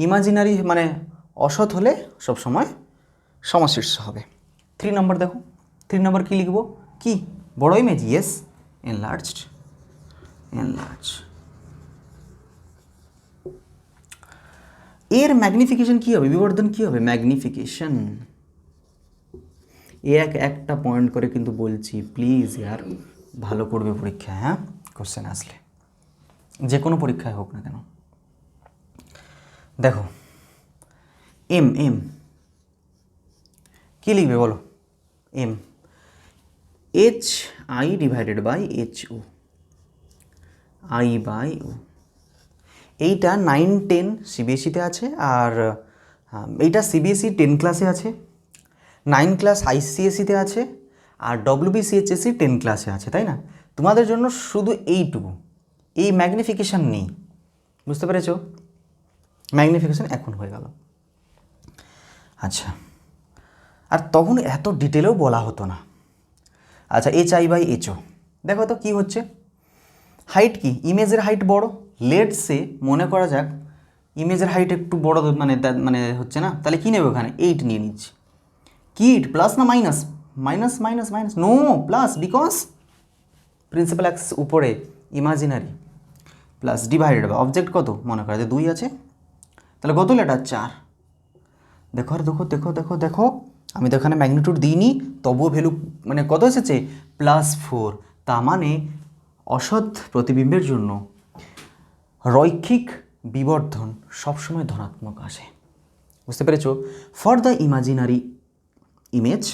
ইমাজিনারি মানে অসৎ হলে সবসময় সমশীর্ষ হবে। 3 নম্বর দেখো, 3 নম্বর কী লিখবো, কি বড় ইমেজ, ইয়েস, এনলার্জড, এর ম্যাগনিফিকেশন কী হবে, বিবর্ধন কী হবে, ম্যাগনিফিকেশন। একটা পয়েন্ট করে কিন্তু বলছি প্লিজ ইয়ার, ভালো করবে পরীক্ষায়, হ্যাঁ কোশ্চেন আসলে, যে কোনো পরীক্ষায় হোক না কেন। দেখো এম এম কী লিখবে বলো? M H I divided by H O, I by O. এইটা 9-10 সিবিএসইতে আছে, আর এইটা সিবিএসই 10 ক্লাসে আছে, 9 ক্লাস আইসিএসইতে আছে, আর ডব্লিউবিসিএইচএসই 10 ক্লাসে আছে, তাই না? তোমাদের জন্য শুধু এইটুকু, এই ম্যাগনিফিকেশান নেই, বুঝতে পেরেছো? ম্যাগনিফিকেশান এখন হয়ে গেল। আচ্ছা, আর তখন এত ডিটেলেও বলা হতো না। আচ্ছা, H I by H O, দেখো তো কী হচ্ছে। হাইট কি? ইমেজের হাইট বড়, লেট সে মনে করা যাক ইমেজের হাইট একটু বড়, মানে হচ্ছে না, তাহলে কী নেবে ওখানে? 8 নিয়ে নিচ্ছি। কি প্লাস না minus? Minus minus minus, no plus, because principal axis উপরে, imaginary, plus divided by object কত মনে করা যায় 2 আছে, তাহলে কত লেটার? 4। দেখো আর দেখো দেখো দেখো দেখো, আমি তো এখানে ম্যাগনিটিউড দিইনি, তবুও ভ্যালু মানে কত এসেছে? +4। তার মানে অসৎ প্রতিবিম্বের জন্য রৈখিক বিবর্ধন সবসময় ধনাত্মক আসে, বুঝতে পেরেছো? For the imaginary image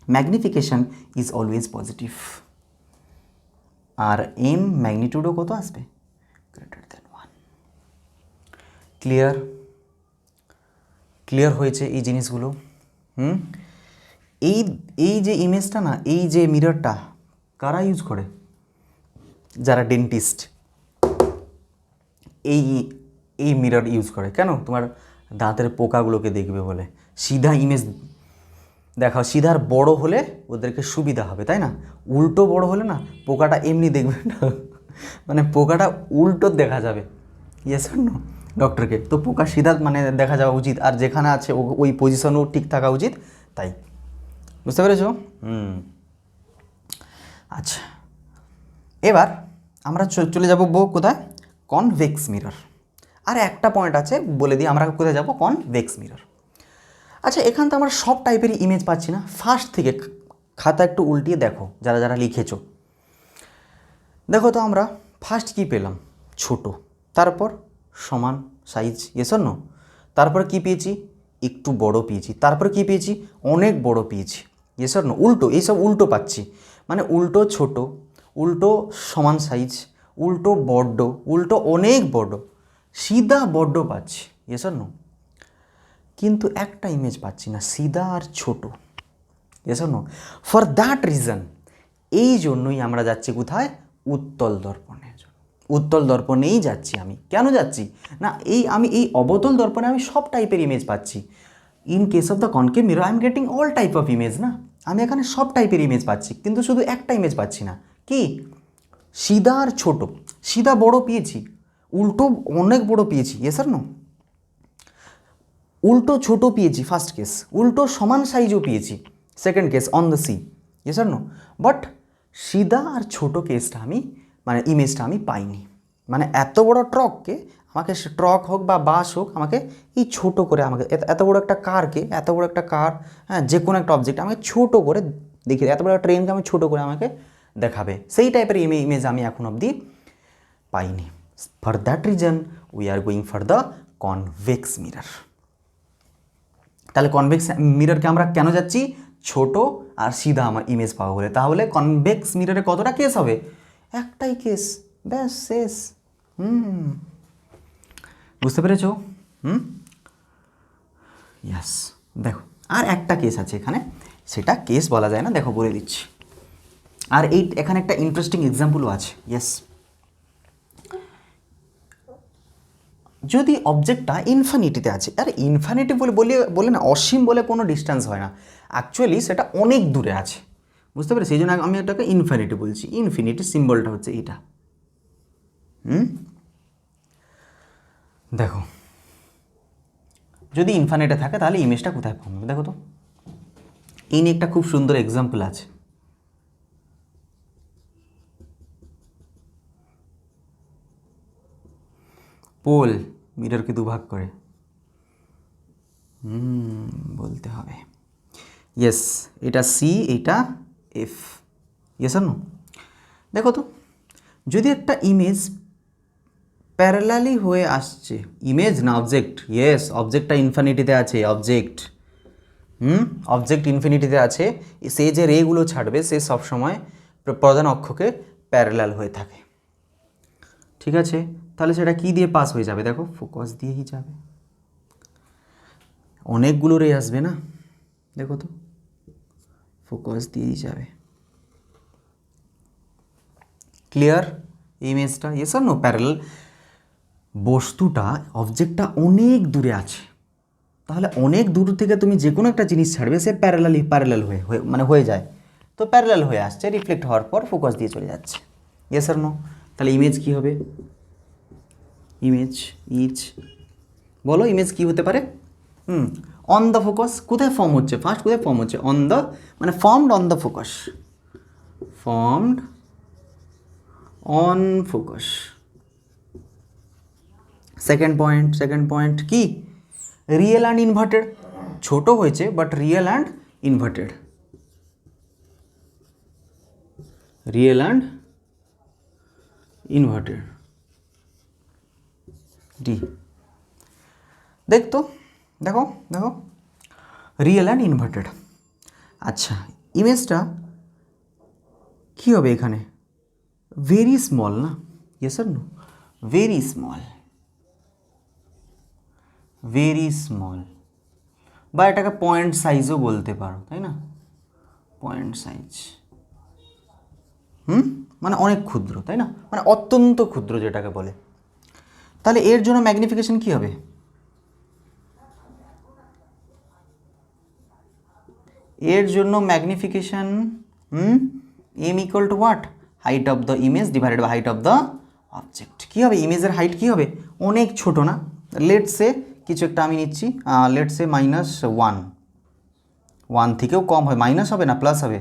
magnification is always positive. আর এম ম্যাগনিটিউডও কত আসবে? Greater than 1। ক্লিয়ার? ক্লিয়ার হয়েছে এই জিনিসগুলো? এই যে ইমেজটা না, এই যে মিররটা কারা ইউজ করে? যারা ডেন্টিস্ট এই মিরর ইউজ করে। কেন? তোমার দাঁতের পোকাগুলোকে দেখবে বলে। সিধা ইমেজ দেখাও, সিধার বড় হলে ওদেরকে সুবিধা হবে, তাই না? উল্টো বড় হলে না, পোকাটা এমনি দেখবে না, মানে পোকাটা উল্টো দেখা যাবে। ইয়েস নো ডক্টরকে তো পোকা সিধা মানে দেখা যাওয়া উচিত, আর যেখানে আছে ওই পজিশনও ঠিক থাকা উচিত, তাই। বুঝতে পেরেছো? আচ্ছা, এবার আমরা চলে যাব কোথায়? Convex mirror. আর একটা পয়েন্ট আছে বলে দিই, আমরা কোথায় যাব? Convex mirror. আচ্ছা, এখান তো আমরা সব টাইপেরই ইমেজ পাচ্ছি না। ফার্স্ট থেকে খাতা একটু উল্টিয়ে দেখো, যারা যারা লিখেছো, দেখো তো আমরা ফার্স্ট কি পেলাম? ছোট, তারপর সমান সাইজ, ইয়েস অর নো? তারপরে কি পেয়েছি? একটু বড় পেয়েছি, তারপরে কি পেয়েছি? অনেক বড় পেয়েছি, ইয়েস অর নো? উল্টো, এইসব উল্টো পাচ্ছি, মানে উল্টো ছোট, উল্টো সমান সাইজ, উল্টো বড্ড, উল্টো অনেক বড়, সিধা বড্ড পাচ্ছি, ইয়েস অর নো? কিন্তু একটা ইমেজ পাচ্ছি না, সিধা আর ছোট, yes or no? For that reason, এই জন্যই আমরা যাচ্ছি কোথায়? উত্তল দর্পণের জন্য। উত্তল দর্পণেই যাচ্ছি আমি। কেন যাচ্ছি না? আমি এই অবতল দর্পণে আমি সব টাইপের ইমেজ পাচ্ছি। In case of the concave mirror I am getting all type of image, না? আমি এখানে সব টাইপের ইমেজ পাচ্ছি, কিন্তু শুধু একটা ইমেজ পাচ্ছি না। কি? সিধা আর ছোট। সিধা বড় পেয়েছি, উল্টো অনেক বড় পেয়েছি, ইয়েস আর নো? উল্টো ছোট পেয়েছি ফার্স্ট কেস, উল্টো সমান সাইজও পেয়েছি second case, on the C, yes or no? But সিধা আর ছোট কেসটা আমি মানে ইমেজটা আমি পাইনি। মানে এত বড় ট্রককে আমাকে, ট্রক হোক বা বাস হোক, আমাকে এই ছোট করে, আমাকে এত বড় একটা কারকে, এত বড় একটা কার, হ্যাঁ, যে কোনো একটা অবজেক্ট আমাকে ছোট করে দেখিয়ে, এত বড় একটা ট্রেনকে আমি ছোট করে আমাকে দেখাবে, সেই টাইপের ইমেজ আমি এখন অবধি পাইনি। For that reason we are going for the convex mirror. তাহলে কনভেক্স মিররকে আমরা কেন যাচ্ছি? ছোট আর সিধা আমার ইমেজ পাবো বলে। তাহলে কনভেক্স মিররে কতটা কেস হবে? একটাই কেস, ব্যাস, শেষ। বুঝতে পেরেছো? ইয়াস। দেখো আর একটা কেস আছে এখানে, সেটা কেস বলা যায় না, দেখো বলে দিচ্ছি। আর এখানে একটা ইন্টারেস্টিং এক্সাম্পলও আছে। ইয়েস, যদি অবজেক্টটা ইনফিনিটিতে আছে, আর ইনফিনিটি বলে না, অসীম বলে কোনো ডিস্টেন্স হয় না, অ্যাকচুয়ালি সেটা অনেক দূরে আছে, বুঝতে পেরেছি? সেই জন্য আমি এটাকে ইনফিনিটি বলছি। ইনফিনিটি সিম্বলটা হচ্ছে এইটা। দেখো যদি ইনফিনিটে থাকে তাহলে ইমেজটা কোথায় পাবে? দেখো তো, এই নিয়ে একটা খুব সুন্দর এক্সাম্পল আছে। পোল মিররকে দুভাগ করে, বলতে হবে। ইয়েস, এটা সি, এটা এফ, ইয়েস আর নো? দেখো তো, যদি একটা ইমেজ প্যারালালি হয়ে আসছে, ইমেজ না অবজেক্ট, ইয়েস অবজেক্টটা ইনফিনিটিতে আছে, অবজেক্ট ইনফিনিটিতে আছে, সে যে রেগুলো ছাড়বে সে সবসময় প্রধান অক্ষকে প্যারালাল হয়ে থাকে। ঠিক আছে, তাহলে সেটা কি দিয়ে পাস হয়ে যাবে? দেখো ফোকাস দিয়েই যাবে, অনেকগুলো রে আসবে না, দেখো তো ফোকাস দিয়েই যাবে। ক্লিয়ার ইমেজটা? Yes or no? প্যারালাল, বস্তুটা অবজেক্টটা অনেক দূরে আছে, তাহলে অনেক দূর থেকে তুমি যে কোনো একটা জিনিস ছাড়বে সে প্যারালাল হয়ে মানে হয়ে যায়, তো প্যারালাল হয়ে আসছে, রিফ্লেক্ট হওয়ার পর ফোকাস দিয়ে চলে যাচ্ছে। Yes or no? তাহলে ইমেজ কি হবে? ইমেজ বলো ইমেজ কি হতে পারে? On the focus. কোথায় ফর্ম হচ্ছে? ফার্স্ট কোথায় ফর্ম হচ্ছে? অন দ্য, মানে formed on the focus, formed on focus. Second point কি? Real and inverted. ছোট হয়েছে but real and inverted, real and inverted D. দেখো রিয়েল অ্যান্ড ইনভার্টেড। আচ্ছা, ইমেজটা কী হবে এখানে? ভেরি স্মল না? Yes or no? Very small, বা এটাকে পয়েন্ট সাইজও বলতে পারো, তাই না? পয়েন্ট সাইজ, মানে অনেক ক্ষুদ্র, তাই না? মানে অত্যন্ত ক্ষুদ্র যেটাকে বলে। তাহলে এর জন্য ম্যাগনিফিকেশন কি হবে? এর জন্য magnification M equal to what? Height of the image divided by height of the object. কী হবে? ইমেজের হাইট কী হবে? অনেক ছোট না? লেটসে কিছু একটা আমি নিচ্ছি, লেটসে -1 থেকেও কম হয়, মাইনাস হবে না প্লাস হবে?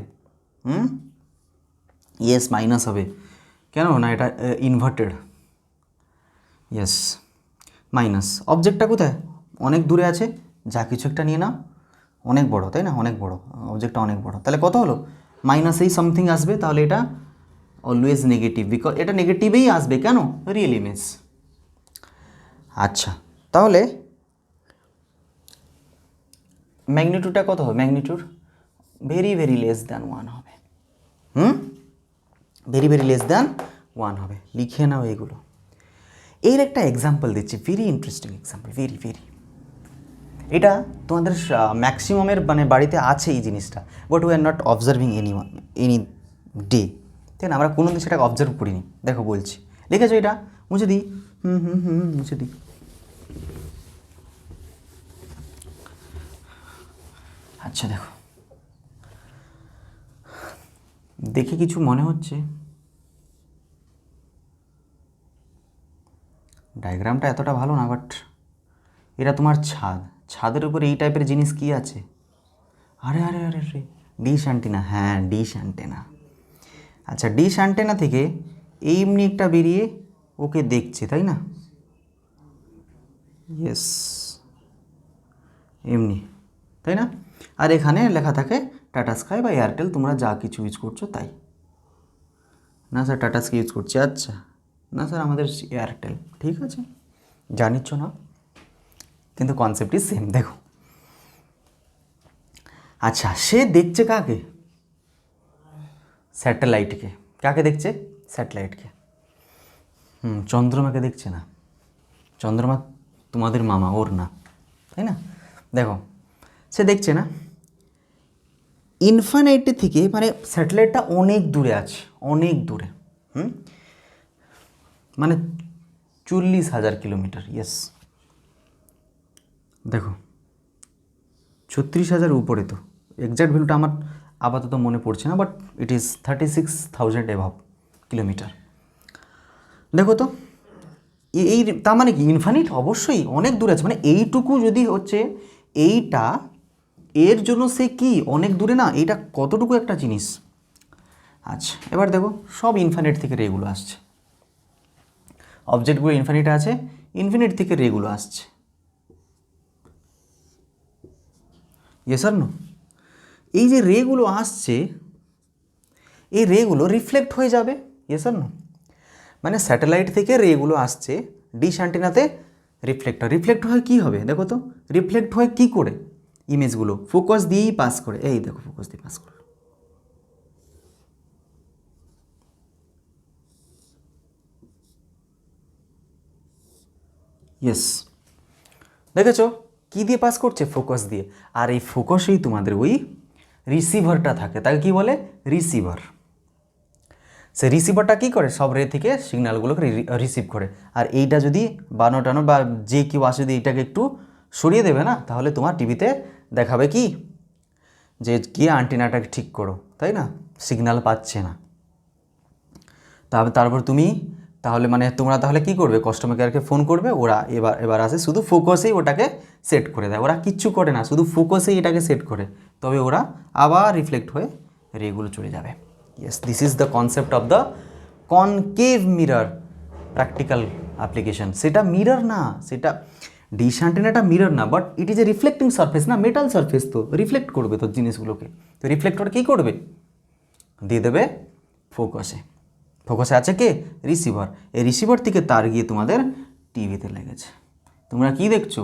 ইয়েস মাইনাস হবে। কেন না? এটা ইনভার্টেড, ইয়েস মাইনাস। অবজেক্টটা কোথায়? অনেক দূরে আছে, যা কিছু একটা নিয়ে নাও, অনেক বড়, তাই না? অনেক বড়, অবজেক্টটা অনেক বড়, তাহলে কত হলো? মাইনাসেই সামথিং আসবে, তাহলে এটা অলওয়েজ নেগেটিভ, বিকজ এটা নেগেটিভেই আসবে। কেন? Real image. আচ্ছা, তাহলে ম্যাগনিটিউডটা কত হবে? ম্যাগনিটিউড ভেরি লেস দ্যান 1 হবে। ভেরি লেস দ্যান 1 হবে। লিখে নাও এগুলো। এর একটা এক্সাম্পল দিচ্ছি, ভেরি ইন্টারেস্টিং এক্সাম্পল, ভেরি। এটা তোমাদের ম্যাক্সিমামের মানে বাড়িতে আছে এই জিনিসটা, but we are not observing any day, তাই না? আমরা কোনো দিন সেটাকে অবজার্ভ করিনি। দেখো বলছি, লিখেছো এটা? মুছে দিই, মুছে দিই। আচ্ছা দেখো, দেখে কিছু মনে হচ্ছে? ডায়াগ্রামটা এতটা ভালো না, বাট এটা তোমার ছাদের উপরে এই টাইপের জিনিস কি আছে? আরে ডিশ অ্যান্টেনা। হ্যাঁ, ডিশ অ্যান্টেনা। আচ্ছা, ডিশ অ্যান্টেনা থেকে এমনি একটা বেরিয়ে ওকে দেখছে, তাই না? ইয়েস, এমনি, তাই না? আর এখানে লেখা থাকে টাটা স্কাই বা এয়ারটেল, তোমরা যা কিছু ইউজ করছো তাই। না স্যার টাটা স্কাই ইউজ করছি। আচ্ছা, না স্যার আমাদের এয়ারটেল। ঠিক আছে, জানিচ্ছ না, কিন্তু কনসেপ্টই সেম। দেখো, আচ্ছা, সে দেখছে কাকে? স্যাটেলাইটকে। কাকে দেখছে? স্যাটেলাইটকে। চন্দ্রমাকে দেখছে না। চন্দ্রমা তোমাদের মামা, ওর না, তাই না? দেখো, সে দেখছে না, ইনফিনিটি থেকে, মানে স্যাটেলাইটটা অনেক দূরে আছে, অনেক দূরে, মানে 40,000 কিলোমিটার। ইয়েস, দেখো 36,000 উপরে, তো এক্স্যাক্ট ভ্যালুটা আমার আপাতত মনে পড়ছে না, but it is 36,000 above kilometre. দেখো তো, এই তার মানে কি? ইনফিনিট অবশ্যই অনেক দূরে আছে, মানে এইটুকু যদি হচ্ছে এইটা, এর জন্য সে কি অনেক দূরে না? এইটা কতটুকু একটা জিনিস। আচ্ছা, এবার দেখো, সব ইনফিনিট থেকে রেগুলো আসছে, অবজেক্টগুলো ইনফিনিটে আছে, ইনফিনিট থেকে রেগুলো আসছে। Yes or no? এই যে রেগুলো আসছে, এই রেগুলো রিফ্লেক্ট হয়ে যাবে, ইয়েস আর নো? মানে স্যাটেলাইট থেকে রেগুলো আসছে, ডিশ অ্যান্টেনাতে রিফ্লেক্ট হয় কী হবে দেখো তো, রিফ্লেক্ট হয় কী করে, ইমেজগুলো ফোকাস দিয়েই পাস করে, এই দেখো ফোকাস দিয়ে পাস করলো। ইয়েস, দেখেছো কী দিয়ে পাস করছে, ফোকাস দিয়ে। আর এই ফোকাসেই তোমাদের ওই রিসিভারটা থাকে, তাকে কি বলে, রিসিভার। সে রিসিভারটা কী করে, সব রে থেকে সিগন্যালগুলোকে রিসিভ করে। আর এইটা যদি বানো টানো বা যে কেউ আসে যদি এইটাকে একটু সরিয়ে দেবে না, তাহলে তোমার টিভিতে দেখাবে কি, যে গিয়ে অ্যান্টেনাটাকে ঠিক করো, তাই না, সিগন্যাল পাচ্ছে না। তারপর তুমি তাহলে মানে তোমরা তাহলে কি করবে, কাস্টমার কেয়ারকে ফোন করবে, ওরা এবার আসে শুধু ফোকাসেই ওটাকে সেট করে দেয়, ওরা কিচ্ছু করে না, শুধু ফোকাসেই এটাকে সেট করে, তবে ওরা আবার রিফ্লেক্ট হয়ে রেগুলো চলে যাবে। Yes, this is the concept of the concave mirror practical application. সেটা মিরর না, সেটা ডিশ অ্যান্টেনাটা মিরর না, but it is a reflecting surface না, মেটাল সারফেস, তো রিফ্লেক্ট করবে তো জিনিসগুলোকে। তো রিফ্লেক্টর কী করবে, দিয়ে দেবে ফোকাসে। ফোকাসে আছে কে, রিসিভার। এই রিসিভার থেকে তার গিয়ে তোমাদের টিভিতে লেগেছে। তোমরা কি দেখছো,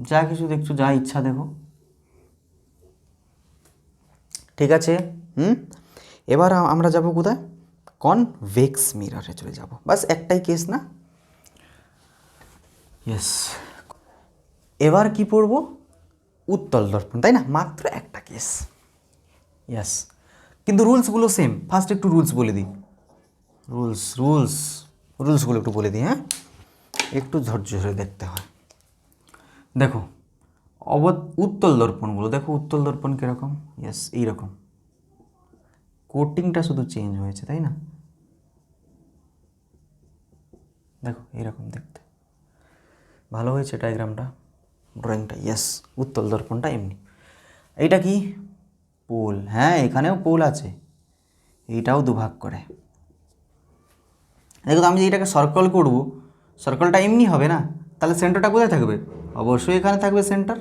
যা কিছু দেখছো, যা ইচ্ছা দেখো, ঠিক আছে। এবার আমরা যাব কোথায়, কনভেক্স মিররে চলে যাব, বাস একটাই কেস না। ইয়েস, এবার কি পড়ব, উত্তল দর্পণ, তাই না, মাত্র একটা কেস। ইয়েস, কিন্তু রুলসগুলো সেম। ফার্স্ট একটু রুলস বলে দিই, রুলসগুলো একটু বলে দিই, হ্যাঁ, একটু ধৈর্য ধরে দেখতে হয়। দেখো উত্তল দর্পণগুলো দেখো, উত্তল দর্পণ কীরকম, ইয়েস এইরকম, কোটিংটা শুধু চেঞ্জ হয়েছে, তাই না, দেখো এইরকম দেখতে, ভালো হয়েছে ডায়াগ্রামটা, ড্রয়িংটা। ইয়েস, উত্তল দর্পণটা এমনি। এইটা কি, পোল, হ্যাঁ এখানেও পোল আছে, এইটাও দুভাগ করে। দেখো তো আমি যে এটাকে সার্কেল করব, সার্কেলটা এমনি হবে না, তাহলে সেন্টারটা কোথায় থাকবে, অবশ্যই এখানে থাকবে centre.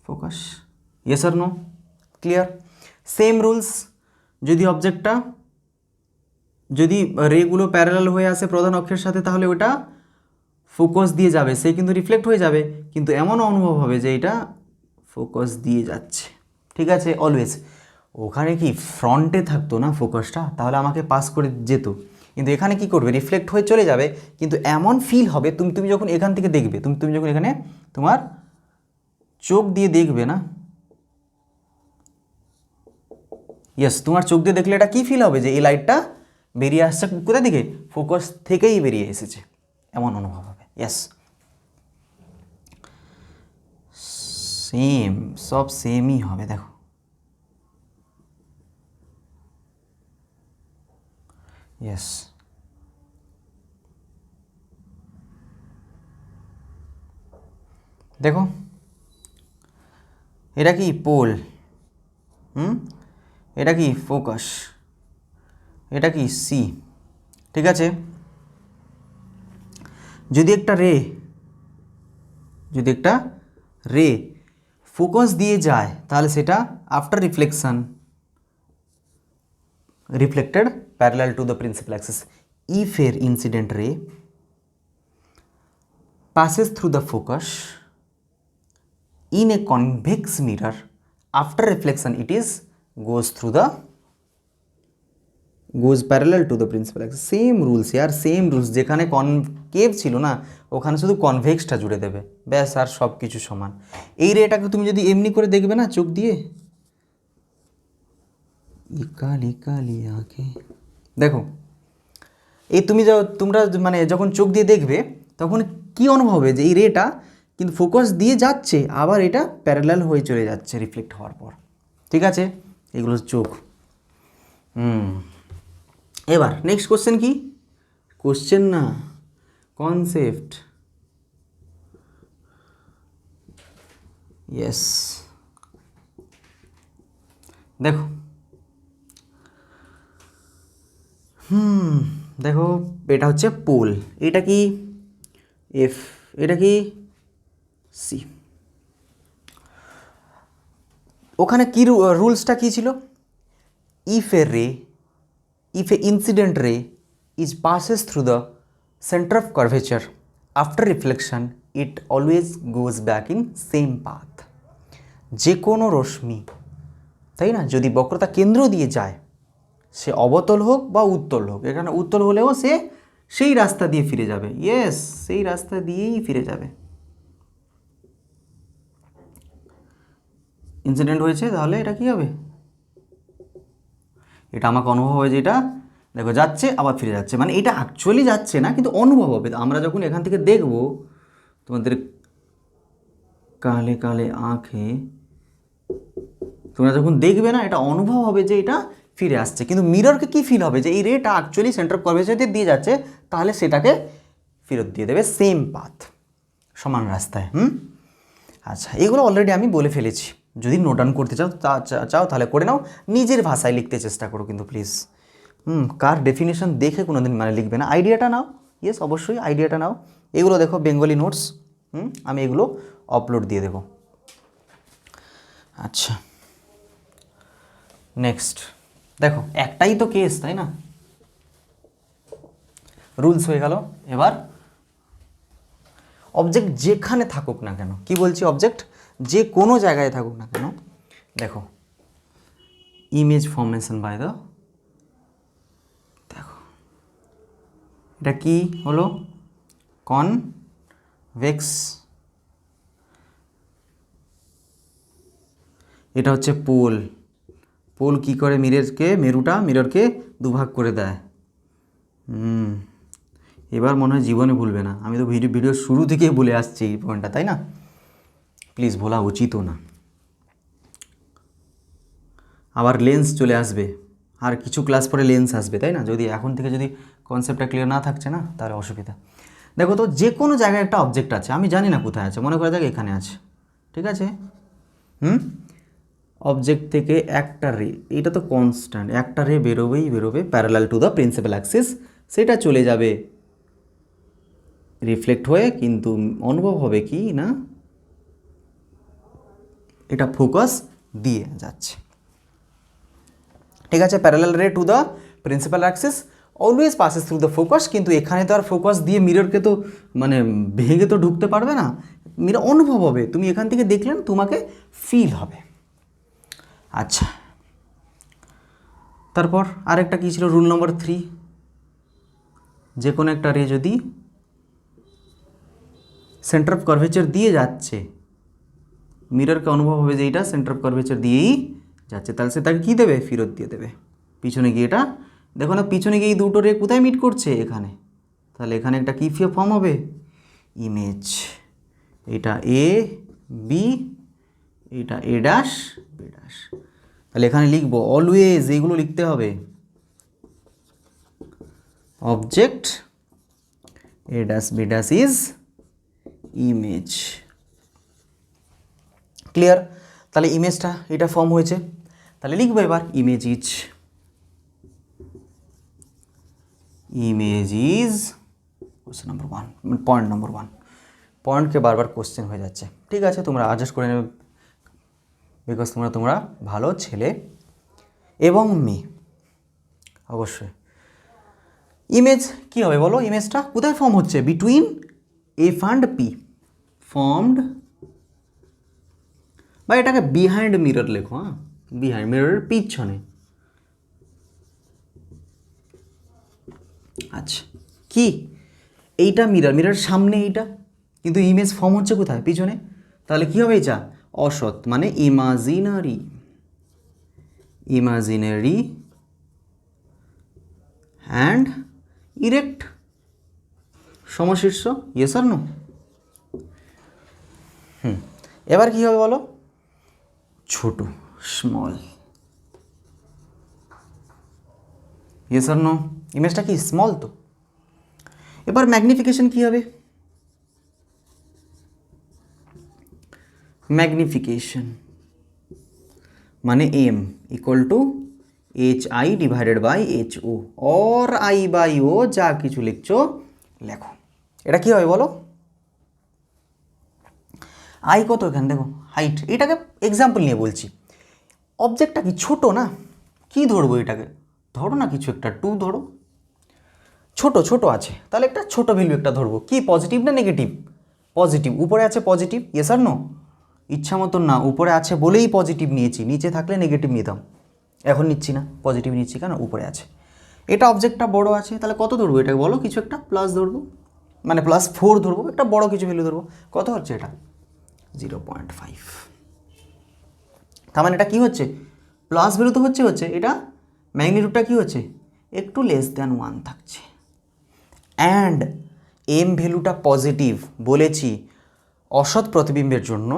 Focus, yes or no, clear. Same rules, যদি অবজেক্টটা যদি রেগুলো প্যারালাল হয়ে আসে প্রধান অক্ষের সাথে, তাহলে ওটা ফোকাস দিয়ে যাবে, সে কিন্তু রিফ্লেক্ট হয়ে যাবে, কিন্তু এমনও অনুভব হবে যে এটা ফোকাস দিয়ে যাচ্ছে, ঠিক আছে। অলওয়েজ ওখানে কি ফ্রন্টে থাকতো না ফোকাসটা, তাহলে আমাকে পাস করে যেত, কিন্তু এখানে কি করবে, রিফ্লেক্ট হয়ে চলে যাবে, কিন্তু এমন ফিল হবে, তুমি যখন এখান থেকে দেখবে, তুমি যখন এখানে তোমার চোখ দিয়ে দেখবে না, ইয়েস, তোমার চোখ দিয়ে দেখলে এটা কী ফিল হবে, যে এই লাইটটা বেরিয়ে আসছে কোথা দিকে, ফোকাস থেকেই বেরিয়ে এসেছে, এমন অনুভব হবে। ইয়েস, সেম, সব সেমই হবে, দেখো ইয়েস, দেখো এটা কি পোল, এটা কি ফোকাস, এটা কি সি, ঠিক আছে। যদি একটা রে ফোকাস দিয়ে যায়, তাহলে সেটা after reflection reflected parallel to the principal Axis. If এর ইনসিডেন্ট রে passes through the focus in a convex mirror, after reflection it is goes parallel to the principal axis. Same rules यार, same rules, যেখানে concave ছিল না ওখানে শুধু কনভেক্সটা জুড়ে দেবে, ব্যাস, আর সব কিছু সমান। এই রেটাকে তুমি যদি এমনি করে দেখবে না চোখ দিয়ে, কালি আঁকে, দেখো এই তোমরা মানে যখন চোখ দিয়ে দেখবে তখন কি অনুভব হবে, যে এই রেটা কিন্তু ফোকাস দিয়ে যাচ্ছে, আবার এটা প্যারালাল হয়ে চলে যাচ্ছে রিফ্লেক্ট হওয়ার পর, ঠিক আছে। এগুলো চোখ। এবার নেক্সট কোশ্চেন কি, কোশ্চেন না কনসেপ্ট। ইয়েস, দেখো দেখো এটা হচ্ছে পোল, এটা কি এফ, এটা কি সি। ওখানে কি রুলসটা কী ছিল, if a incident ray is passes through the center of curvature, after reflection it always goes back in same path. যে কোনো রশ্মি, তাই না, যদি বক্রতা কেন্দ্র দিয়ে যায়, সে অবতল হোক বা উত্তল হোক, এখানে উত্তল হলেও সে সেই রাস্তা দিয়ে ফিরে যাবে। ইয়েস, সেই রাস্তা দিয়েই ফিরে যাবে। ইনসিডেন্ট হয়েছে, তাহলে এটা কি হবে? এটা আমাকে অনুভব হয় যে এটা দেখো যাচ্ছে আবার ফিরে যাচ্ছে, মানে এটা অ্যাকচুয়ালি যাচ্ছে না কিন্তু অনুভব হবে। আমরা যখন এখান থেকে দেখব, তোমাদের কালে কালে আঁখে তোমরা যখন দেখবে না, এটা অনুভব হবে যে এটা ফিরে আসছে। কিন্তু মিররকে কি ফিল হবে যে এই রেটা অ্যাকচুয়ালি সেন্টার অফ কার্ভেচার দিয়ে যাচ্ছে, তাহলে সেটাকে ফেরত দিয়ে দেবে সেম পাথ, সমান রাস্তায়। আচ্ছা, এগুলো অলরেডি আমি বলে ফেলেছি। যদি নোট ডাউন করতে চাও তাহলে করে নাও, নিজের ভাষায় লিখতে চেষ্টা করো কিন্তু প্লিজ। কার ডেফিনেশন দেখে কোনো দিন মানে লিখবে না, আইডিয়াটা নাও। ইয়েস, অবশ্যই আইডিয়াটা নাও। এগুলো দেখো বেঙ্গলি নোটস, আমি এগুলো আপলোড দিয়ে দেবো। আচ্ছা, নেক্সট দেখো, একটাই তো কেস, তাই না? রুলস হয়ে গেল। এবার অবজেক্ট যেখানে থাকুক না কেন, কি বলছি, অবজেক্ট যে কোনো জায়গায় থাকুক না কেন, দেখো ইমেজ ফর্মেশন বাই দ্য, দেখো এটা কি হলো, কনভেক্স, এটা হচ্ছে পোল। পোল কি করে মিররকে দুভাগ করে দেয়। এবার মনে হয় জীবনে ভুলবে না, আমি তো ভিডিও শুরু থেকেই বলে আসছি এই পয়েন্টটা, তাই না? প্লিজ, ভোলা উচিতও না। আবার লেন্স চলে আসবে, আর কিছু ক্লাস পরে লেন্স আসবে, তাই না? যদি এখন থেকে যদি কনসেপ্টটা ক্লিয়ার না থাকছে না, তাহলে অসুবিধা। দেখো তো, যে কোনো জায়গায় একটা অবজেক্ট আছে, আমি জানি না কোথায় আছে, মনে করা যাক এখানে আছে, ঠিক আছে? অবজেক্ট থেকে একটা রে, এটা তো কনস্ট্যান্ট, একটা রে বেরোবে parallel to the principal Axis, সেটা চলে যাবে রিফ্লেক্ট হয়ে, কিন্তু অনুভব হবে কি না এটা ফোকাস দিয়ে যাচ্ছে, ঠিক আছে? প্যারালাল রে to the principal Axis always passes through the focus, কিন্তু এখানে তো আর ফোকাস দিয়ে মিররকে তো মানে ভেঙে তো ঢুকতে পারবে না, মিরর অনুভব হবে, তুমি এখান থেকে দেখলেন, তোমাকে ফিল হবে। আচ্ছা, তারপর আরেকটা কী ছিল, রুল নম্বর 3, যে কোনো একটা রে যদি সেন্টার অফ কার্ভেচার দিয়ে যাচ্ছে, মিররকে অনুভব হবে যে এইটা সেন্টার অফ কার্ভেচার দিয়েই যাচ্ছে, তাহলে সে তাকে কী দেবে, ফেরত দিয়ে দেবে। পিছনে গিয়ে এটা দেখো না, পিছনে গিয়ে এই দুটো রে কোথায় মিট করছে, এখানে, তাহলে এখানে একটা কী ফর্ম হবে, ইমেজ। এটা এ বি, এটা এ ড্যাশ বি ড্যাশ, তাহলে এখানে লিখবো অলওয়েজ, এইগুলো লিখতে হবে, object A dash B dash is image. Clear? তাহলে ইমেজটা এটা ফর্ম হয়েছে, তাহলে লিখবো এবার image is question number 1, point number 1, পয়েন্টকে বারবার কোশ্চেন হয়ে যাচ্ছে, ঠিক আছে? তোমরা অ্যাডজাস্ট করে নেবে, বিকজ তোমরা ভালো ছেলে এবং মেয়ে, অবশ্যই। ইমেজ কী হবে বলো, ইমেজটা কোথায় ফর্ম হচ্ছে, between F and P formed, বা এটাকে বিহাইন্ড মিরর লেখো, বিহাইন্ড মিররের পিছনে। আচ্ছা, কি এইটা মিররের সামনে এইটা, কিন্তু ইমেজ ফর্ম হচ্ছে কোথায়, পিছনে, তাহলে কী হবে, এটা অসৎ, মানে ইমাজিনারি অ্যান্ড ইরেক্ট, সমশীর্ষ, ইয়েস আর নো? এবার কী হবে বলো, ছোট, স্মল, ইয়েস আর নো? ইমেজটা কি স্মল তো। এবার ম্যাগনিফিকেশন কী হবে, ম্যাগনিফিকেশন মানে M equal to HI divided by HO or I by O, যা কিছু লিখছো লেখো। এটা কী হবে বলো, আই কত এখানে দেখো, হাইট, এটাকে এক্সাম্পল নিয়ে বলছি। অবজেক্টটা কি ছোট না, কি ধরবো এটাকে? ধরো না কিছু একটা, 2 ধরো, ছোট ছোট আছে, তাহলে একটা ছোট ভ্যালু একটা ধরবো। কি পজিটিভ না নেগেটিভ? পজিটিভ, উপরে আছে পজিটিভ, ইয়েস আর নো? ইচ্ছা মতন না, উপরে আছে বলেই পজিটিভ নিয়েছি, নিচে থাকলে নেগেটিভ নিতাম, এখন নিচ্ছি না, পজিটিভ নিচ্ছি কেন? উপরে আছে। এটা অবজেক্টটা বড় আছে, তাহলে কত ধরবো এটাকে বলো? কিছু একটা প্লাস ধরবো, মানে +4 ধরবো, একটা বড় কিছু ভ্যালু ধরবো। কত হচ্ছে এটা? 0.5। তার মানে এটা কী হচ্ছে? প্লাস ভ্যালু তো হচ্ছে এটা ম্যাগনিটিউডটা কী হচ্ছে? একটু <<1 থাকছে। অ্যান্ড এম ভ্যালুটা পজিটিভ বলেছি, অসৎ প্রতিবিম্বের জন্য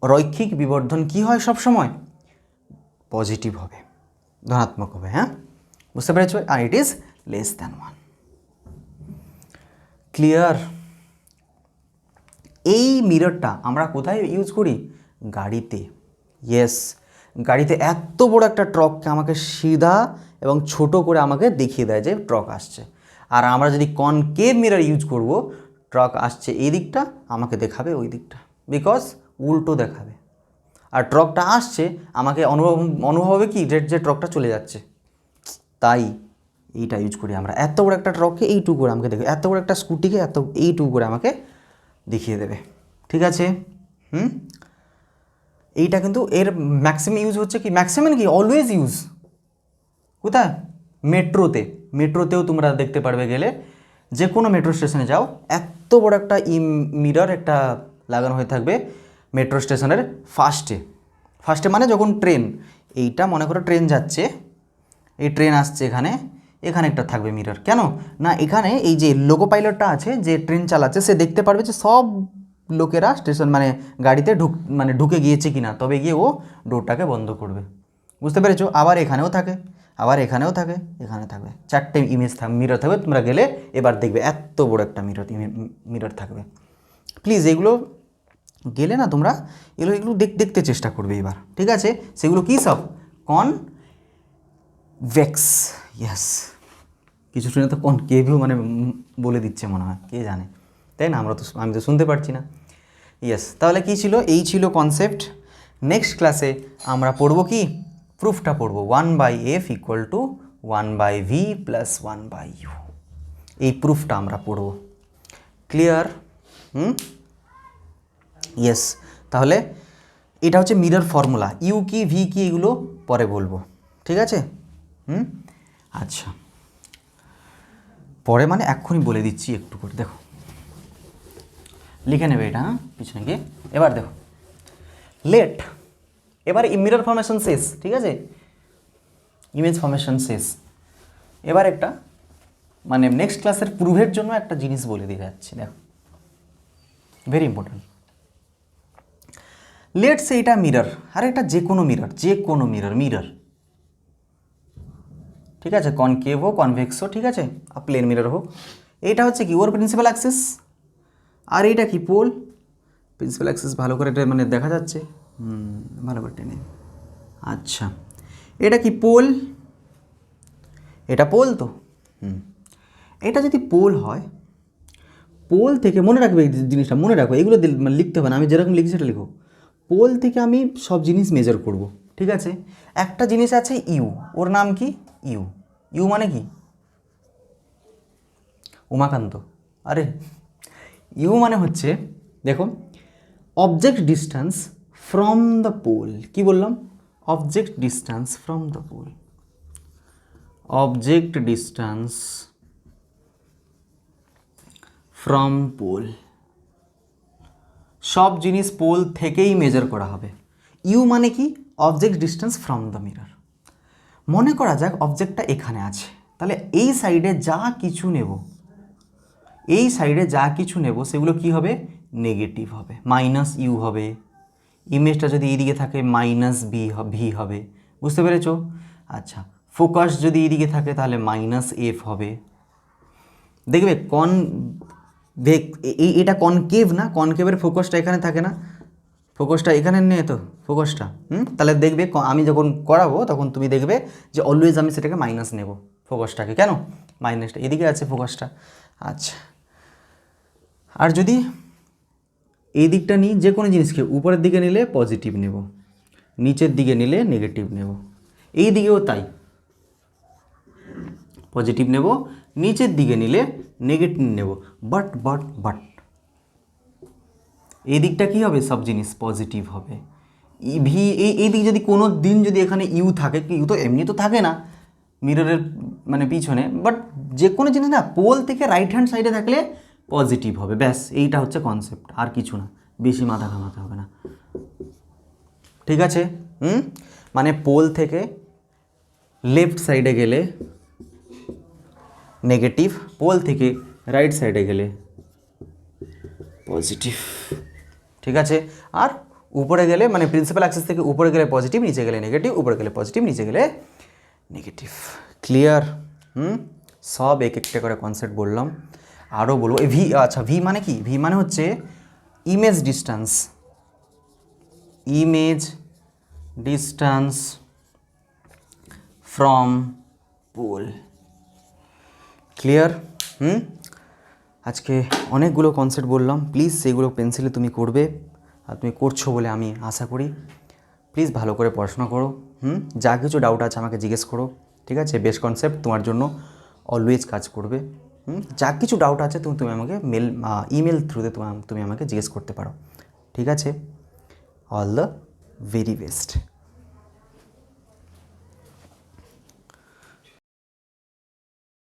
রৈখিক বিবর্ধন কি হয় সব সময়? পজিটিভ হবে, ধনাত্মক হবে। হ্যাঁ, বুঝতে পেরেছো? আর ইট ইজ <<1। ক্লিয়ার? এই মিররটা আমরা কোথায় ইউজ করি? গাড়িতে। ইয়েস, গাড়িতে এত বড় একটা ট্রককে আমাকে সিধা এবং ছোট করে আমাকে দেখিয়ে দেয় যে ট্রক আসছে। আর আমরা যদি কনকেভ মিরর ইউজ করব, ট্রক আসছে এই দিকটা, আমাকে দেখাবে ওই দিকটা, বিকজ উল্টো দেখাবে। আর ট্রকটা আসছে, আমাকে অনুভব হবে কি যে ট্রকটা চলে যাচ্ছে। তাই এইটা ইউজ করি আমরা। এত বড় একটা ট্রককে এইটুকু করে আমাকে দেখে, এত বড় একটা স্কুটিকে এইটুকু করে আমাকে দেখিয়ে দেবে। ঠিক আছে? এইটা কিন্তু এর ম্যাক্সিমাম ইউজ হচ্ছে কি? ম্যাক্সিমাম কি অলওয়েজ ইউজ কোথায়? মেট্রোতে। মেট্রোতেও তোমরা দেখতে পারবে, গেলে যে কোনো মেট্রো স্টেশনে যাও, এত বড় একটা মিরর একটা লাগানো হয়ে থাকবে মেট্রো স্টেশনের ফার্স্টে মানে যখন ট্রেন, এইটা মনে করো ট্রেন যাচ্ছে, এই ট্রেন আসছে, এখানে একটা থাকবে মিরর। কেন না? এখানে এই যে লোকো পাইলটটা আছে, যে ট্রেন চালাচ্ছে, সে দেখতে পারবে যে সব লোকেরা স্টেশন মানে গাড়িতে ঢুকে গিয়েছে কিনা, তবে গিয়ে ও ডোরটাকে বন্ধ করবে। বুঝতে পেরেছো? আবার এখানেও থাকে, আবার এখানেও থাকে, এখানে থাকবে, 4টে মিরর থাকবে। তোমরা গেলে এবার দেখবে এত বড় একটা মিরর থাকবে। প্লিজ এগুলো গেলে না তোমরা এগুলো দেখতে চেষ্টা করবে এবার। ঠিক আছে? সেগুলো কী সব? কনভেক্স। ইয়েস, কিছু শুনে তো কনকেভও মানে বলে দিচ্ছে মনে হয়, কে জানে, তাই না? আমি তো শুনতে পারছি না। ইয়েস, তাহলে কী ছিল? এই ছিল কনসেপ্ট। নেক্সট ক্লাসে আমরা পড়ব কি? প্রুফটা পড়ব, 1/f = 1/v + 1/u। এই প্রুফটা আমরা পড়ব। ক্লিয়ার? ইয়েস, তাহলে এটা হচ্ছে মিরর ফর্মুলা। ইউ কি, ভি কি, এগুলো পরে বলবো। ঠিক আছে? আচ্ছা, পরে মানে এক্ষুনি বলে দিচ্ছি, একটু করে দেখো, লিখে নেবে এটা। পিছনে গিয়ে এবার দেখো, লেট, এবার মিরর ফর্মেশন শেষ। ঠিক আছে? ইমেজ ফর্মেশন শেষ। এবার একটা মানে নেক্সট ক্লাসের প্রুফের জন্য একটা জিনিস বলে দিয়ে যাচ্ছি, দেখো, ভেরি ইম্পর্টেন্ট। লেটস এটা মিরর, আর এটা যে কোনো মিরর, ঠিক আছে? কনকেভ হোক, কনভেক্স হোক, ঠিক আছে, আর প্লেন মিরর হোক। এইটা হচ্ছে কি? ওর প্রিন্সিপাল অ্যাক্সিস। আর এইটা কি? পোল। প্রিন্সিপাল অ্যাক্সিস ভালো করে মানে দেখা যাচ্ছে? ভালো করে টেনে। আচ্ছা, এটা কি? পোল। এটা পোল তো। এটা যদি পোল হয়, পোল থেকে মনে রাখবে এই জিনিসটা, মনে রাখো, এগুলো মানে লিখতে হবে না, আমি যেরকম লিখি সেটা লিখো। পোল থেকে আমি সব জিনিস মেজার করব। ঠিক আছে? একটা জিনিস আছে ইউ, ওর নাম কি? ইউ মানে কি? উমাকান্ত। আরে ইউ মানে হচ্ছে, দেখো, object distance from the pole. কি বললাম? Object distance from the pole. Object distance from pole, সব জিনিস পোল থেকেই মেজার করা হবে। ইউ মানে কি? Object distance from the mirror. মনে করা যাক অবজেক্টটা এখানে আছে, তাহলে এই সাইডে যা কিছু নেব, সেগুলো কি হবে? নেগেটিভ হবে, -u হবে। ইমেজটা যদি এইদিকে থাকে -v হবে। বুঝতে পেরেছো? আচ্ছা, ফোকাস যদি এইদিকে থাকে তাহলে -f হবে। দেখবে এটা কনকেভ না? কনকেভের ফোকাসটা এখানে থাকে না? ফোকাসটা এখানে নেই তো, ফোকাসটা। তাহলে দেখবে আমি যখন করাবো তখন তুমি দেখবে যে অলওয়েজ আমি সেটাকে মাইনাস নেব, ফোকাসটাকে। কেন? মাইনাসটা এদিকে আছে ফোকাসটা। আচ্ছা, আর যদি এই দিকটা নিই, যে কোনো জিনিসকে উপরের দিকে নিলে পজিটিভ নেব, নিচের দিকে নিলে নেগেটিভ নেব। এই দিকেও তাই, পজিটিভ নেব, নিচের দিকে নিলে নেগেটিভ নেব। বাট এই দিকটা কী হবে, সব জিনিস পজিটিভ হবে। ভি এই দিক যদি কোনো দিন যদি এখানে ইউ থাকে, কি ইউ তো এমনি তো থাকে না মিররের মানে পিছনে, বাট যে কোনো জিনিস না পোল থেকে রাইট হ্যান্ড সাইডে থাকলে পজিটিভ হবে, ব্যাস এইটা হচ্ছে কনসেপ্ট, আর কিছু না, বেশি মাথা ঘামাতে হবে না। ঠিক আছে? মানে পোল থেকে লেফট সাইডে গেলে নেগেটিভ, পোল থেকে রাইট সাইডে গেলে পজিটিভ। ঠিক আছে? আর উপরে গেলে মানে প্রিন্সিপাল অ্যাক্সিস থেকে উপরে গেলে পজিটিভ, নিচে গেলে নেগেটিভ, উপরে গেলে পজিটিভ, নিচে গেলে নেগেটিভ। ক্লিয়ার? সব এক একটা করে কনসেপ্ট বললাম, আরও বলবো। ভি, আচ্ছা ভি মানে কি? ভি মানে হচ্ছে image distance, image distance from pole. Clear? আজকে অনেকগুলো কনসেপ্ট বললাম, প্লিজ সেগুলো পেন্সিলে তুমি করবে, আর তুমি করছো বলে আমি আশা করি। প্লিজ ভালো করে পড়াশোনা করো। যা কিছু ডাউট আছে আমাকে জিজ্ঞেস করো। ঠিক আছে? বেস্ট কনসেপ্ট তোমার জন্য অলওয়েজ কাজ করবে। যা কিছু ডাউট আছে তুমি আমাকে ইমেল থ্রুতে তুমি আমাকে জিজ্ঞেস করতে পারো। ঠিক আছে? All the very best.